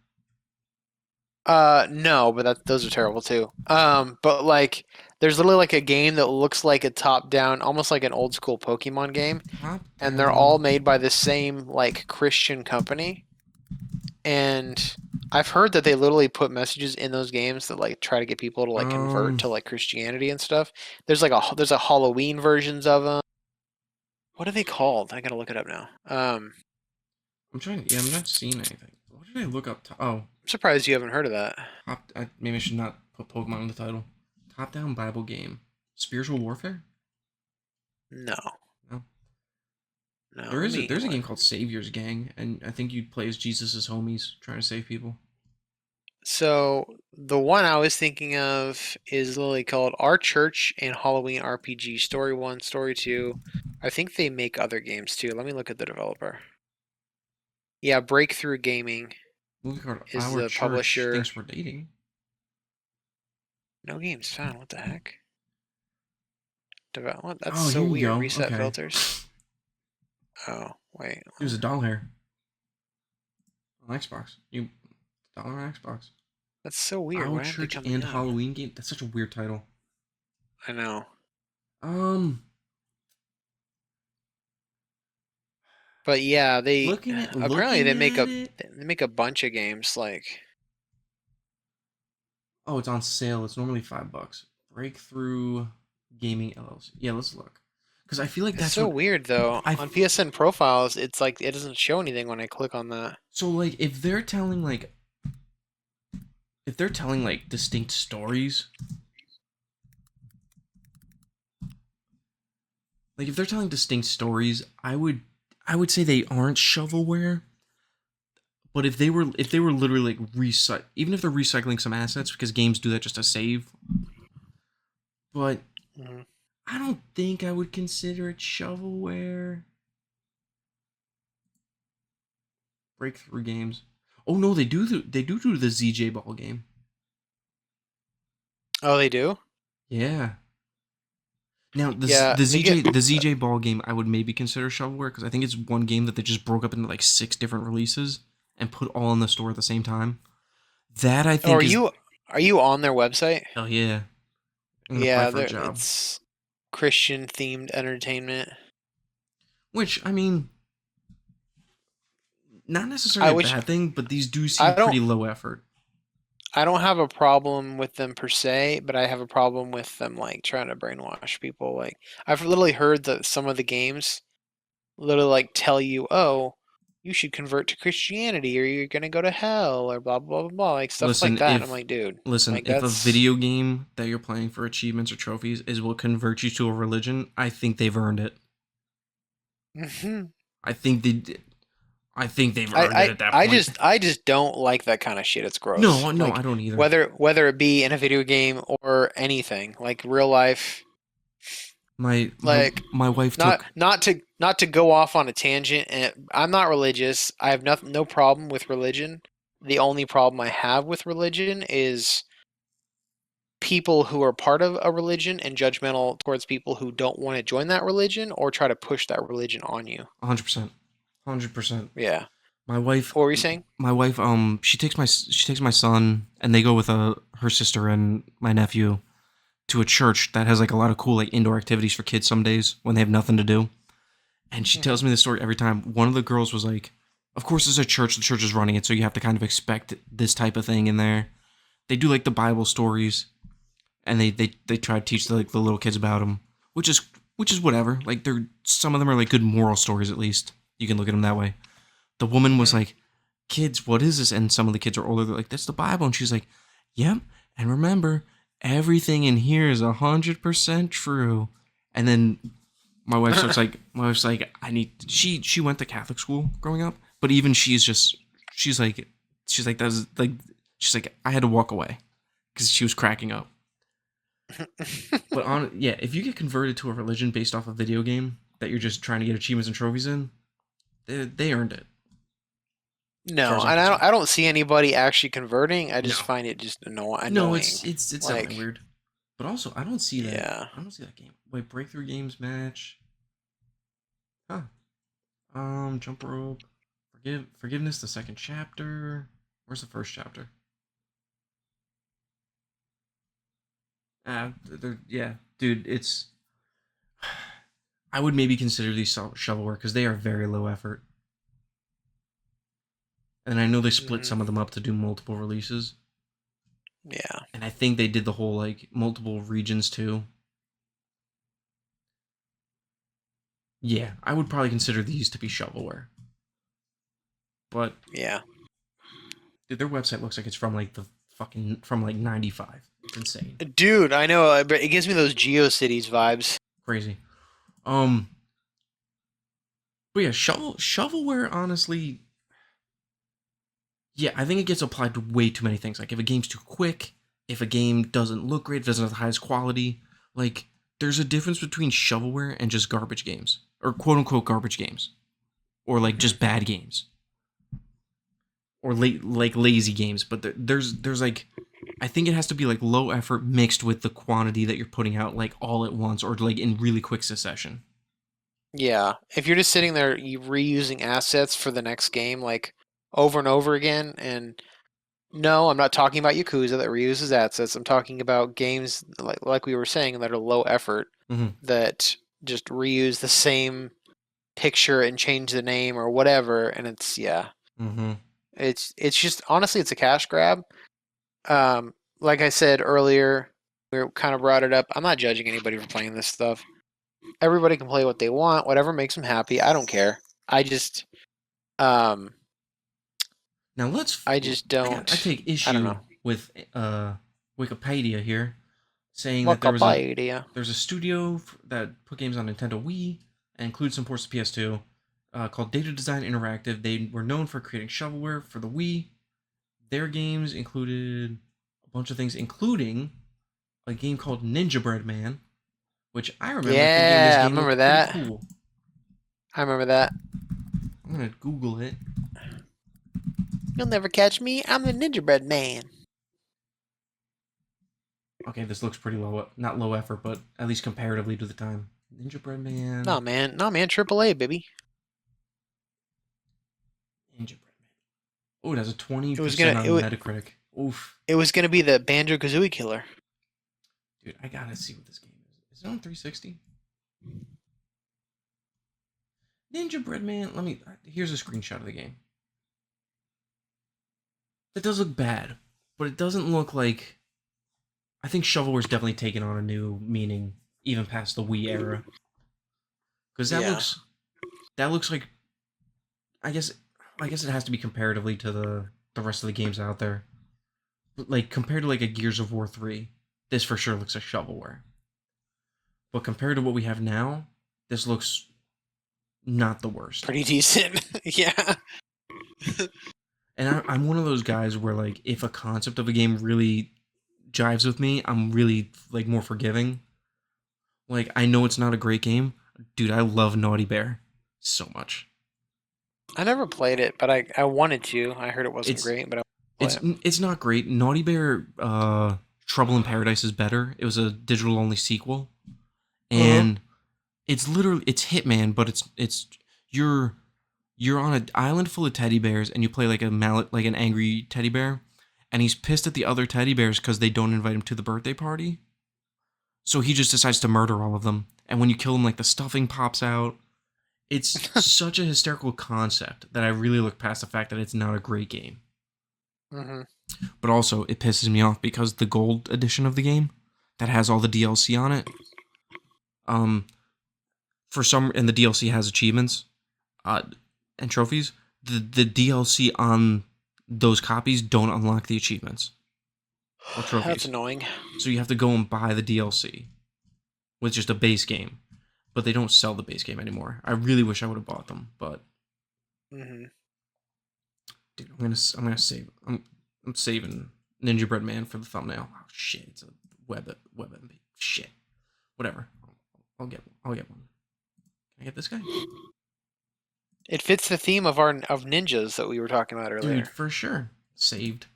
No, but those are terrible too. But like there's literally like a game that looks like a top-down, almost like an old school Pokemon game, Top and they're all down. made by the same like Christian company. And I've heard that they literally put messages in those games that like try to get people to like convert Um, to like Christianity and stuff. There's a Halloween versions of them. What are they called? I gotta look it up now. I'm trying. Yeah, I'm not seeing anything. What did I look up? Oh, I'm surprised you haven't heard of that. maybe I should not put Pokemon in the title. Top down Bible game. Spiritual warfare? No, No. no. Let me. There's a What? game called Savior's Gang, and I think you play as Jesus' homies trying to save people. So the one I was thinking of is literally called Our Church and Halloween RPG Story 1, Story 2. I think they make other games too. Let me look at the developer. Yeah, Breakthrough Gaming Movie called is Our the Church publisher. Thinks We're Dating. No games found. What the heck? What? That's Oh, so here you weird. go. Reset Okay. filters. Oh, wait. It was a doll hair on Xbox. You dollar on Xbox. That's so weird. Our Why aren't they Church coming and up? Halloween game. That's such a weird title. I know. Um, But yeah, they apparently looking at it. they make a bunch of games like Oh, it's on sale. It's normally $5. Breakthrough Gaming LLC. Yeah, let's look. Because I feel like it's that's so what weird though. I. On PSN profiles, it's like it doesn't show anything when I click on that. So like, if they're telling like distinct stories, like if they're telling distinct stories, I would say they aren't shovelware. But if they were literally like even if they're recycling some assets because games do that just to save, but Mhm. I don't think I would consider it shovelware. Breakthrough games. Oh no, they do the ZJ ball game. Oh, they do? Yeah. Now Yeah, the they get. ZJ ball game I would maybe consider shovelware because I think it's one game that they just broke up into like 6 different releases and put all in the store at the same time. That I Oh, think is are you on their website? hell yeah. I'm gonna apply Yeah, for a there job. it's Christian themed entertainment. Which I mean, not necessarily I a which bad thing, but these do I seem don't pretty low effort. I don't have a problem with them per se, but I have a problem with them like trying to brainwash people. Like I've literally heard that some of the games literally like tell you, "Oh, you should convert to Christianity or you're going to go to hell," or blah blah blah blah, like stuff like Listen, that. And I'm if like, "Dude, listen, like if a that's video game that you're playing for achievements or trophies is what converts you to a religion, I think they've earned it. Mhm. I think they I think they've earned it at that point. I just don't like that kind of shit. It's gross. No, no, I Like don't either. whether it be in a video game or anything, like real life, My my like my wife took not to go off on a tangent. And I'm not religious. I have no problem with religion. The only problem I have with religion is people who are part of a religion and judgmental towards people who don't want to join that religion or try to push that religion on you. 100%. 100%. Yeah. My wife What were you saying? my wife she takes my son and they go with her sister and my nephew to a church that has like a lot of cool like indoor activities for kids some days when they have nothing to do. And she Hmm. tells me this story every time. One of the girls was like, "Of course, it's a church. The church is running it, so you have to kind of expect this type of thing in there." They do like the Bible stories, and they try to teach the little kids about them, which is whatever. Like they're some of them are like good moral stories at least. You can look at them that way. The woman was Hmm. like, "Kids, what is this?" And some of the kids are older. They're like, "That's the Bible," and she's like, "Yep." And remember, everything in here is 100% true. And then my wife's like I need she went to Catholic school growing up, but even she's like that's like she's like I had to walk away because she was cracking up. But on yeah, if you get converted to a religion based off a video game that you're just trying to get achievements and trophies in, they earned it as far No, as I'm and concerned. I don't see anybody actually converting. I just No, find it just no, annoying. it's definitely Like, weird. But also, I don't see that. yeah. I don't see that game. Wait, breakthrough games match. Huh. Jump rope. Forgiveness. The second chapter. Where's the first chapter? Yeah, dude. It's. I would maybe consider these shovelware because they are very low effort, and I know they split Hmm. some of them up to do multiple releases, Yeah. and I think they did the whole like multiple regions too. Yeah, I would probably consider these to be shovelware, but Yeah. dude, their website looks like it's from like the fucking from like '95. It's insane, Dude, I know, but it gives me those GeoCities vibes. crazy. Um, but yeah, shovelware. Honestly, yeah, I think it gets applied to way too many things. Like if a game's too quick, if a game doesn't look great, if it doesn't have the highest quality, like there's a difference between shovelware and just garbage games or quote unquote garbage games, or like Hmm. just bad games or like lazy games. But there's like I think it has to be like low effort mixed with the quantity that you're putting out like all at once or like in really quick succession. Yeah. If you're just sitting there reusing assets for the next game, like over and over again, and no, I'm not talking about Yakuza that reuses assets. I'm talking about games like we were saying that are low effort Mm-hmm. that just reuse the same picture and change the name or whatever, and it's yeah. Mm-hmm. It's just honestly it's a cash grab. Like I said earlier, we kind of brought it up. I'm not judging anybody for playing this stuff. Everybody can play what they want, whatever makes them happy. I don't care. I just um Now I just I don't. take I don't issue know. with Wikipedia here saying that Wikipedia. there's a studio that put games on Nintendo Wii and includes some ports to PS2. called Data Design Interactive. They were known for creating shovelware for the Wii. Their games included a bunch of things, including a game called Ninja Bread Man, which I remember thinking this Yeah, I game remember looked pretty that. cool. I remember that. I'm gonna Google it. You'll never catch me. I'm the Ninja Bread Man. Okay, this looks pretty low, not low effort, but at least comparatively to the time. Ninja Bread Man. No, man. No, man. AAA, baby. Ninja Bread Man. Oh, it has a 20% It was gonna. on Metacritic. Oof. It was gonna be the Banjo Kazooie killer. Dude, I gotta see what this game is. Is it on 360? Ninja Bread Man. Here's a screenshot of the game. It does look bad, but it doesn't look like. I think shovelware's definitely taken on a new meaning, even past the Wii era. Because that looks like. I guess it has to be comparatively to the rest of the games out there. Like compared to like a Gears of War 3, this for sure looks like shovelware. But compared to what we have now, this looks not the worst. Pretty decent. Yeah. And I'm one of those guys where like if a concept of a game really jives with me, I'm really like more forgiving. Like I know it's not a great game, dude. I love Naughty Bear so much. I never played it, but I wanted to. I heard it wasn't great, but it's not great. Naughty Bear Trouble in Paradise is better. It was a digital only sequel, and it's Hitman, but it's you're on an island full of teddy bears, and you play like an angry teddy bear, and he's pissed at the other teddy bears because they don't invite him to the birthday party. So he just decides to murder all of them, and when you kill him, like the stuffing pops out. It's such a hysterical concept that I really look past the fact that it's not a great game. Mm-hmm. But also, it pisses me off because the gold edition of the game that has all the DLC on it, and the DLC has achievements, and trophies. The DLC on those copies don't unlock the achievements or trophies. That's annoying. So you have to go and buy the DLC with just a base game. But they don't sell the base game anymore. I really wish I would have bought them, but dude, I'm gonna save. I'm saving Ninja Bread Man for the thumbnail. Oh shit, it's a web MP. Shit, whatever. I'll get one. Can I get this guy? It fits the theme of ninjas that we were talking about earlier. Dude, for sure. Saved.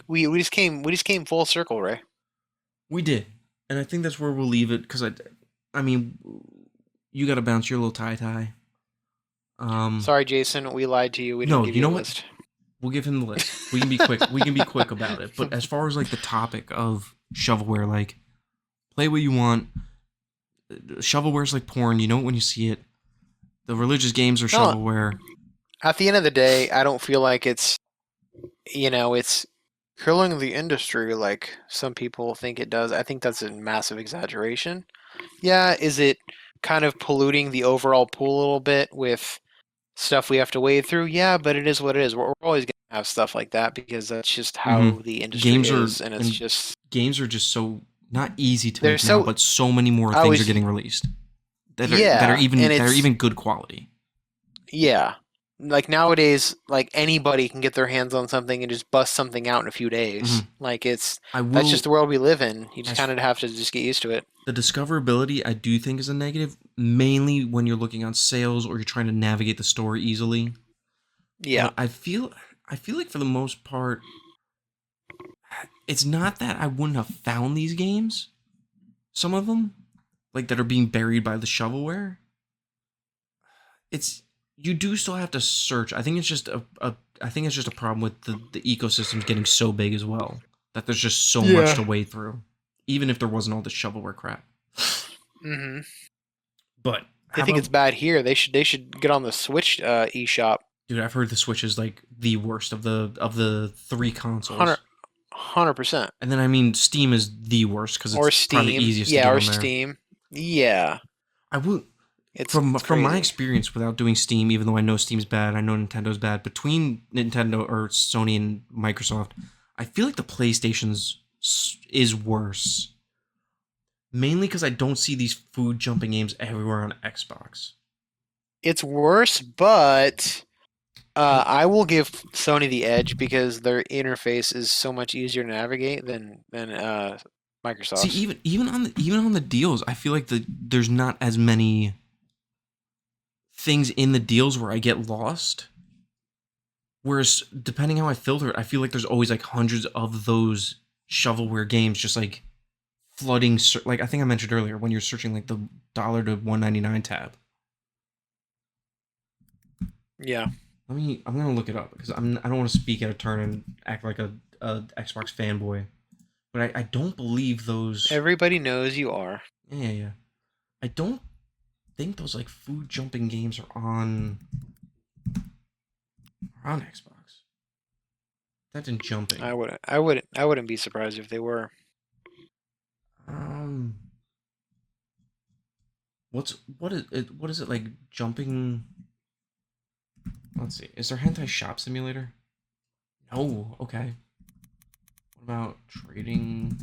We just came full circle, Ray. We did, and I think that's where we'll leave it because I mean, you got to bounce your little tie. Sorry, Jason. We lied to you. We didn't give you a list. We'll give him the list. We can be quick. We can be quick about it. But as far as like the topic of shovelware, like play what you want. Shovelware's like porn. You know it when you see it. The religious games are shovelware. At the end of the day, I don't feel like it's killing the industry like some people think it does. I think that's a massive exaggeration. Yeah, is it kind of polluting the overall pool a little bit with stuff we have to wade through? Yeah, but it is what it is. We're always going to have stuff like that because that's just how the industry is, and it's just... Games are just so not easy to make now, but so many more things are getting released that are even good quality. Yeah. Like nowadays, like anybody can get their hands on something and just bust something out in a few days. Like that's just the world we live in. You just kind of have to just get used to it. The discoverability I do think is a negative, mainly when you're looking on sales or you're trying to navigate the store easily. Yeah, but I feel like for the most part, it's not that I wouldn't have found these games. Some of them, like that are being buried by the shovelware. You do still have to search. I think it's just a problem with the ecosystems getting so big as well that there's just so much to wade through, even if there wasn't all this shovelware crap. But I think it's bad here. They should get on the Switch eShop. Dude, I've heard the Switch is like the worst of the three consoles. 100%. And then I mean, Steam is the worst because it's probably the easiest to get on there. Steam. Yeah, I would. From my experience without doing Steam, even though I know Steam's bad, I know Nintendo's bad, between Nintendo or Sony and Microsoft, I feel like the PlayStation's is worse. Mainly because I don't see these food jumping games everywhere on Xbox. it's worse, but I will give Sony the edge because their interface is so much easier to navigate than See, Microsoft's. even on the deals, I feel like there's not as many things in the deals where I get lost. Whereas depending how I filter it, I feel like there's always like hundreds of those shovelware games just like flooding. Like I think I mentioned earlier when you're searching like the dollar to 199 tab. Yeah. I'm gonna look it up because I don't want to speak out of turn and act like a Xbox fanboy, but I don't believe those. Everybody knows you are. Yeah. I don't think those like food jumping games are on Xbox. That's in jumping. I wouldn't be surprised if they were. Um, what is it like jumping? Let's see. Is there hentai shop simulator? No. Okay. What about trading?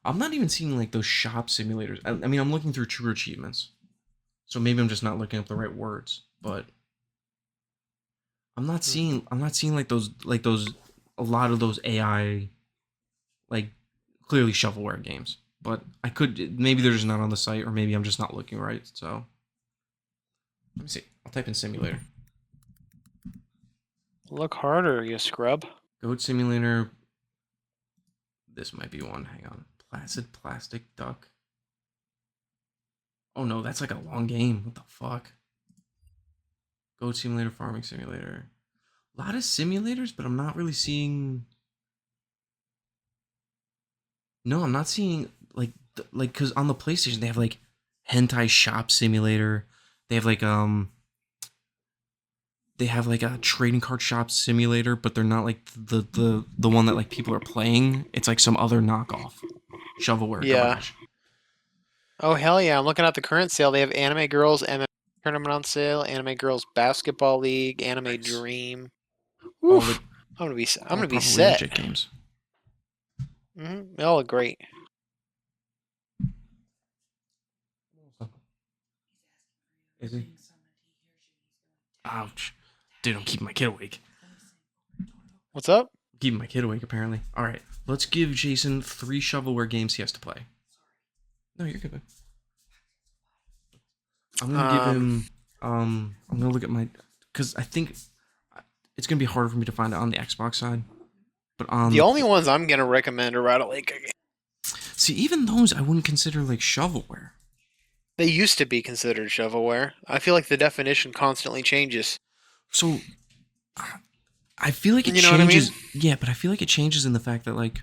I'm not even seeing like those shop simulators. I mean, I'm looking through true achievements, so maybe I'm just not looking up the right words. But I'm not seeing like those a lot of those AI like clearly shovelware games. But I could maybe they're just not on the site, or maybe I'm just not looking right. So let me see. I'll type in simulator. Look harder, you scrub. Goat simulator. This might be one. Hang on. Placid plastic duck. Oh no, that's like a long game. What the fuck? Goat simulator, farming simulator. A lot of simulators, but I'm not really seeing. No, I'm not seeing like because on the PlayStation they have like hentai shop simulator. They have they have like a trading card shop simulator, but they're not like the one that like people are playing. It's like some other knockoff shovelware Yeah. garbage. Oh hell yeah! I'm looking at the current sale. They have Anime Girls MMA tournament on sale. Anime Girls Basketball League. Anime Nice. Dream. All Oof. the I'm gonna be. I'm all gonna be probably set. legit games. They all look great. Is he? Ouch. Dude, I'm keeping my kid awake. What's up? Keeping my kid awake, apparently. Alright, let's give Jason 3 shovelware games he has to play. No, you're good, man. I'm gonna give him, I'm gonna look at my, because I think it's gonna be harder for me to find it on the Xbox side. But on The only ones I'm gonna recommend are Rattle Lake again. See, even those I wouldn't consider like shovelware. They used to be considered shovelware. I feel like the definition constantly changes. So I feel like it You know what I changes. mean? Yeah, but I feel like it changes in the fact that like,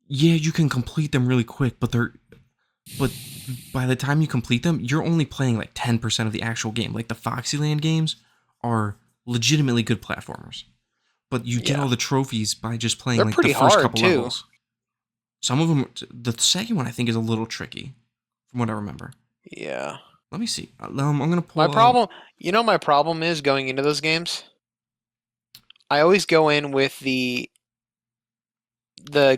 yeah, you can complete them really quick, but by the time you complete them, you're only playing like 10% of the actual game. Like the Foxyland games are legitimately good platformers, but you get Yeah. all the trophies by just playing They're like pretty the first hard, couple too. levels. Some of them, the second one I think is a little tricky, from what I remember. Yeah. Let me see. I'm gonna pull. My problem, my problem is going into those games. I always go in with the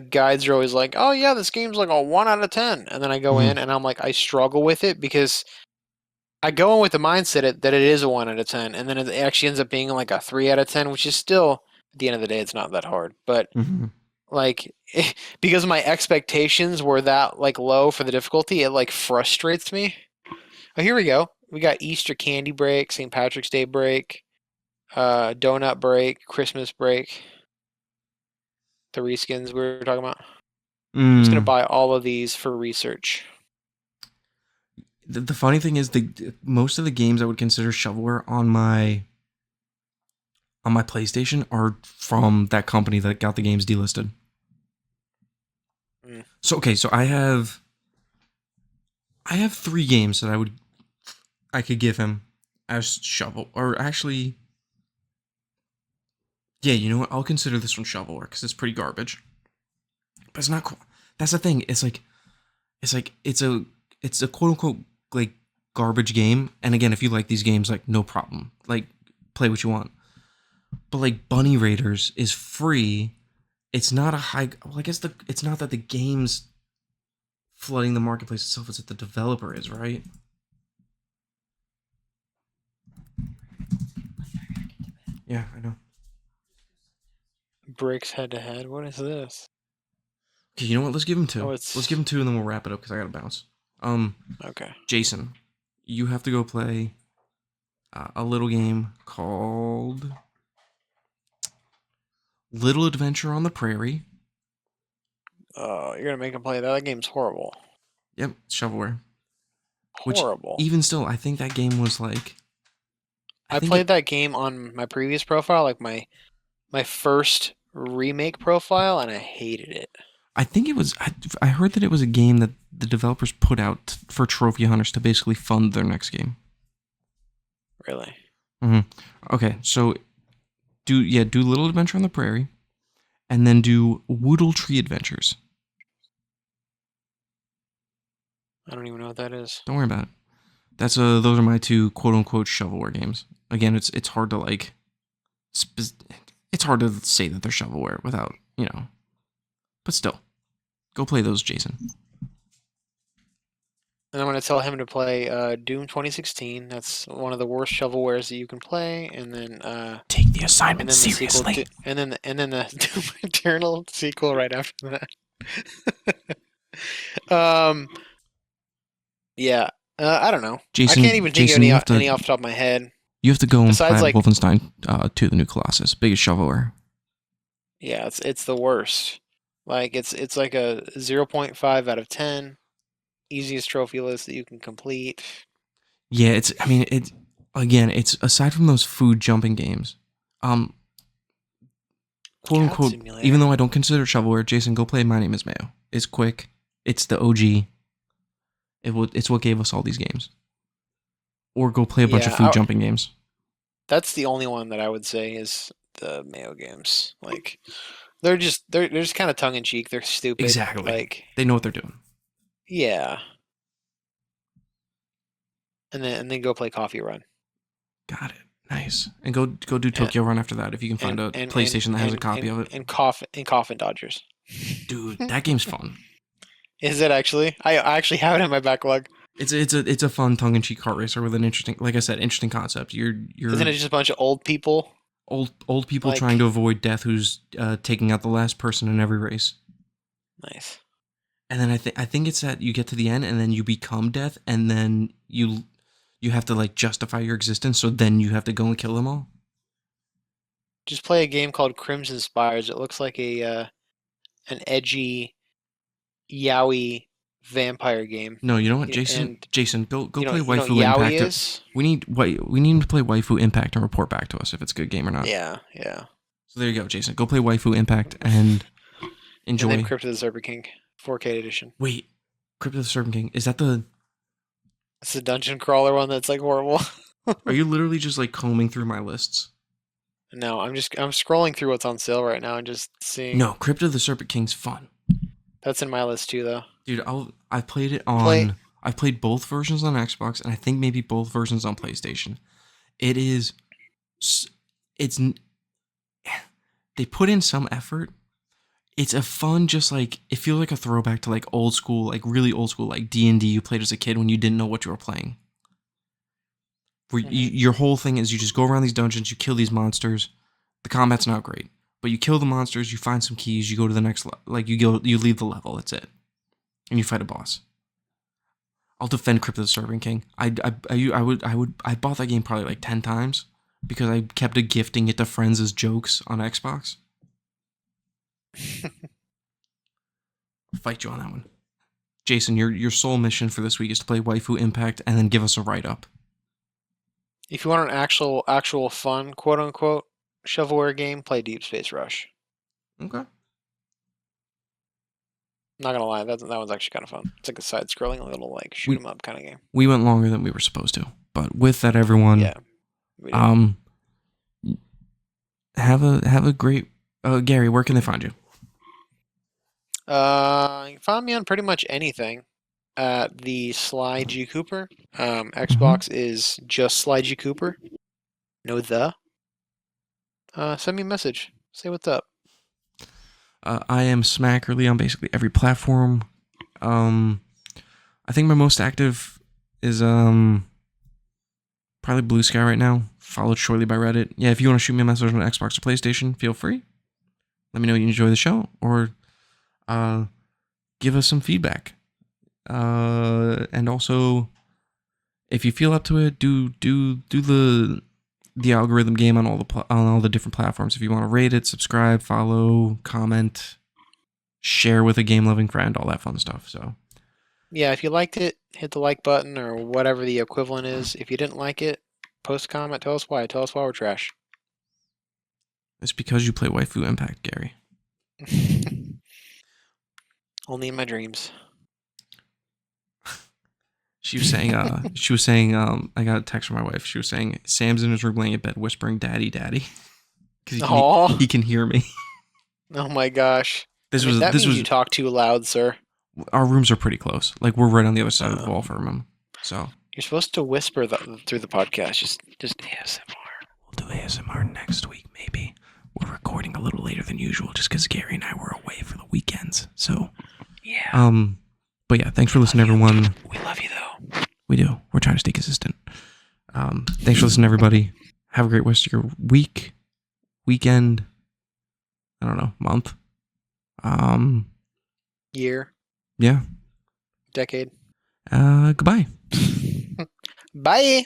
guides are always like, "Oh yeah, this game's like a 1 out of 10." And then I go in and I'm like I struggle with it because I go in with the mindset that it is a 1 out of 10 and then it actually ends up being like a 3 out of 10, which is still at the end of the day it's not that hard. But like because my expectations were that like low for the difficulty, it like frustrates me. Oh, here we go. We got Easter candy break, St. Patrick's Day break, donut break, Christmas break. The reskins we were talking about. I'm just gonna buy all of these for research. The funny thing is, most of the games I would consider shovelware on my PlayStation are from that company that got the games delisted. So okay, so I have 3 games that I could give him as shovel, or actually, yeah, you know what? I'll consider this one shovelware because it's pretty garbage. But it's not cool. That's the thing. It's a quote unquote like garbage game. And again, if you like these games, like no problem. Like play what you want. But like Bunny Raiders is free. It's not a high. Well, I guess it's not that the game's flooding the marketplace itself. It's that the developer is, right? Yeah, I know. Bricks head to head. What is this? Okay, you know what? Let's give him 2. Oh, Let's give him 2, and then we'll wrap it up because I gotta bounce. Okay. Jason, you have to go play a little game called Little Adventure on the Prairie. Oh, you're gonna make him play that? That game's horrible. Yep, Shovelware. Horrible. Which, even still, I think that game was like... I played that game on my previous profile, like my first remake profile, and I hated it. I think it was... I heard that it was a game that the developers put out for trophy hunters to basically fund their next game. Really? Mm-hmm. Okay, so do Little Adventure on the Prairie, and then do Woodle Tree Adventures. I don't even know what that is. Don't worry about it. That's those are my 2 quote unquote shovelware games. Again, it's hard to like, it's hard to say that they're shovelware without, you know, but still, go play those, Jason. And I'm going to tell him to play Doom 2016. That's one of the worst shovelwares that you can play. And then take the assignment and then the seriously. Sequel and then the Doom Eternal sequel right after that. Yeah. I don't know. Jason, I can't even think of any off the top of my head. You have to go and Besides, play like, Wolfenstein 2: The New Colossus. Biggest shovelware. Yeah, it's the worst. Like it's like a 0.5 out of 10. Easiest trophy list that you can complete. Yeah, it's aside from those food jumping games, quote unquote, Simulator. even though I don't consider shovelware, Jason, go play My Name is Mayo. It's quick. It's the OG. It's what gave us all these games. Or go play a bunch of food jumping games. That's the only one that I would say is the Mayo games. Like they're just kind of tongue in cheek. They're stupid. Exactly. Like they know what they're doing. Yeah. And then go play Coffee Run. Got it. Nice. And go do Tokyo Run after that if you can find a PlayStation that has a copy of it. And Coffin Dodgers. Dude, that game's fun. Is it actually? I actually have it in my backlog. It's a fun tongue-in-cheek kart racer with an interesting, like I said, interesting concept. You're Isn't it just a bunch of old people? Old people trying to avoid death, who's taking out the last person in every race. Nice. And then I think it's that you get to the end and then you become death, and then you have to like justify your existence. So then you have to go and kill them all. Just play a game called Crimson Spires. It looks like an edgy, yaoi vampire game. No, you know what, Jason? Jason, go play Waifu Yaoi Impact. Is? We need him to play Waifu Impact and report back to us if it's a good game or not. Yeah. So there you go, Jason. Go play Waifu Impact and enjoy. And then Crypt of the Serpent King 4K edition. Wait, Crypt of the Serpent King, is that the? It's the dungeon crawler one that's like horrible. Are you literally just like combing through my lists? No, I'm scrolling through what's on sale right now and just seeing. No, Crypt of the Serpent King's fun. That's in my list too, though. Dude, I played it on. I've played both versions on Xbox, and I think maybe both versions on PlayStation. It's. They put in some effort. It's a fun, just like, it feels like a throwback to like old school, like really old school, like D&D you played as a kid when you didn't know what you were playing. Where your whole thing is you just go around these dungeons, you kill these monsters. The combat's not great, but you kill the monsters, you find some keys, you go to the next like you leave the level. That's it, and you fight a boss. I'll defend Crypt of the Serpent King. I bought that game probably like 10 times because I kept gifting it to friends as jokes on Xbox. I'll fight you on that one. Jason, your sole mission for this week is to play Waifu Impact and then give us a write-up. If you want an actual fun, quote unquote, shovelware game, play Deep Space Rush. Okay. Not gonna lie, that one's actually kind of fun. It's like a side-scrolling little like shoot 'em up kind of game. We went longer than we were supposed to, but with that, everyone, have a great. Gary, where can they find you? You can find me on pretty much anything at the Sly G Cooper. Xbox is just Sly G Cooper. No the. Send me a message. Say what's up. I am Smackerly on basically every platform. I think my most active is probably Blue Sky right now, followed shortly by Reddit. Yeah, if you want to shoot me a message on Xbox or PlayStation, feel free. Let me know you enjoy the show, or give us some feedback. And also, if you feel up to it, do the algorithm game on all the different platforms. If you want to rate it, subscribe, follow, comment, share with a game loving friend, all that fun stuff. So Yeah, if you liked it, hit the like button or whatever the equivalent is. If you didn't like it, post a comment. Tell us why. Tell us why we're trash. it's because you play Waifu Impact, Gary. Only in my dreams. She was saying, I got a text from my wife. She was saying, Sam's in his room laying in bed whispering, "Daddy, Daddy," because he can hear me. Oh my gosh. This That was means you talk too loud, sir. Our rooms are pretty close. Like, we're right on the other side of the wall from them. So You're supposed to whisper through the podcast. Just ASMR. We'll do ASMR next week, maybe. We're recording a little later than usual just because Gary and I were away for the weekends. So yeah. But yeah, thanks for listening, everyone. We love you though. We do. We're trying to stay consistent. Thanks for listening, everybody. Have a great rest of your week, weekend. I don't know, month. Year. Yeah. Decade. Goodbye. Bye.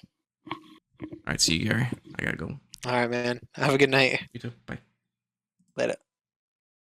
All right, see you, Gary. I gotta go. All right, man. Have a good night. You too. Bye. Later.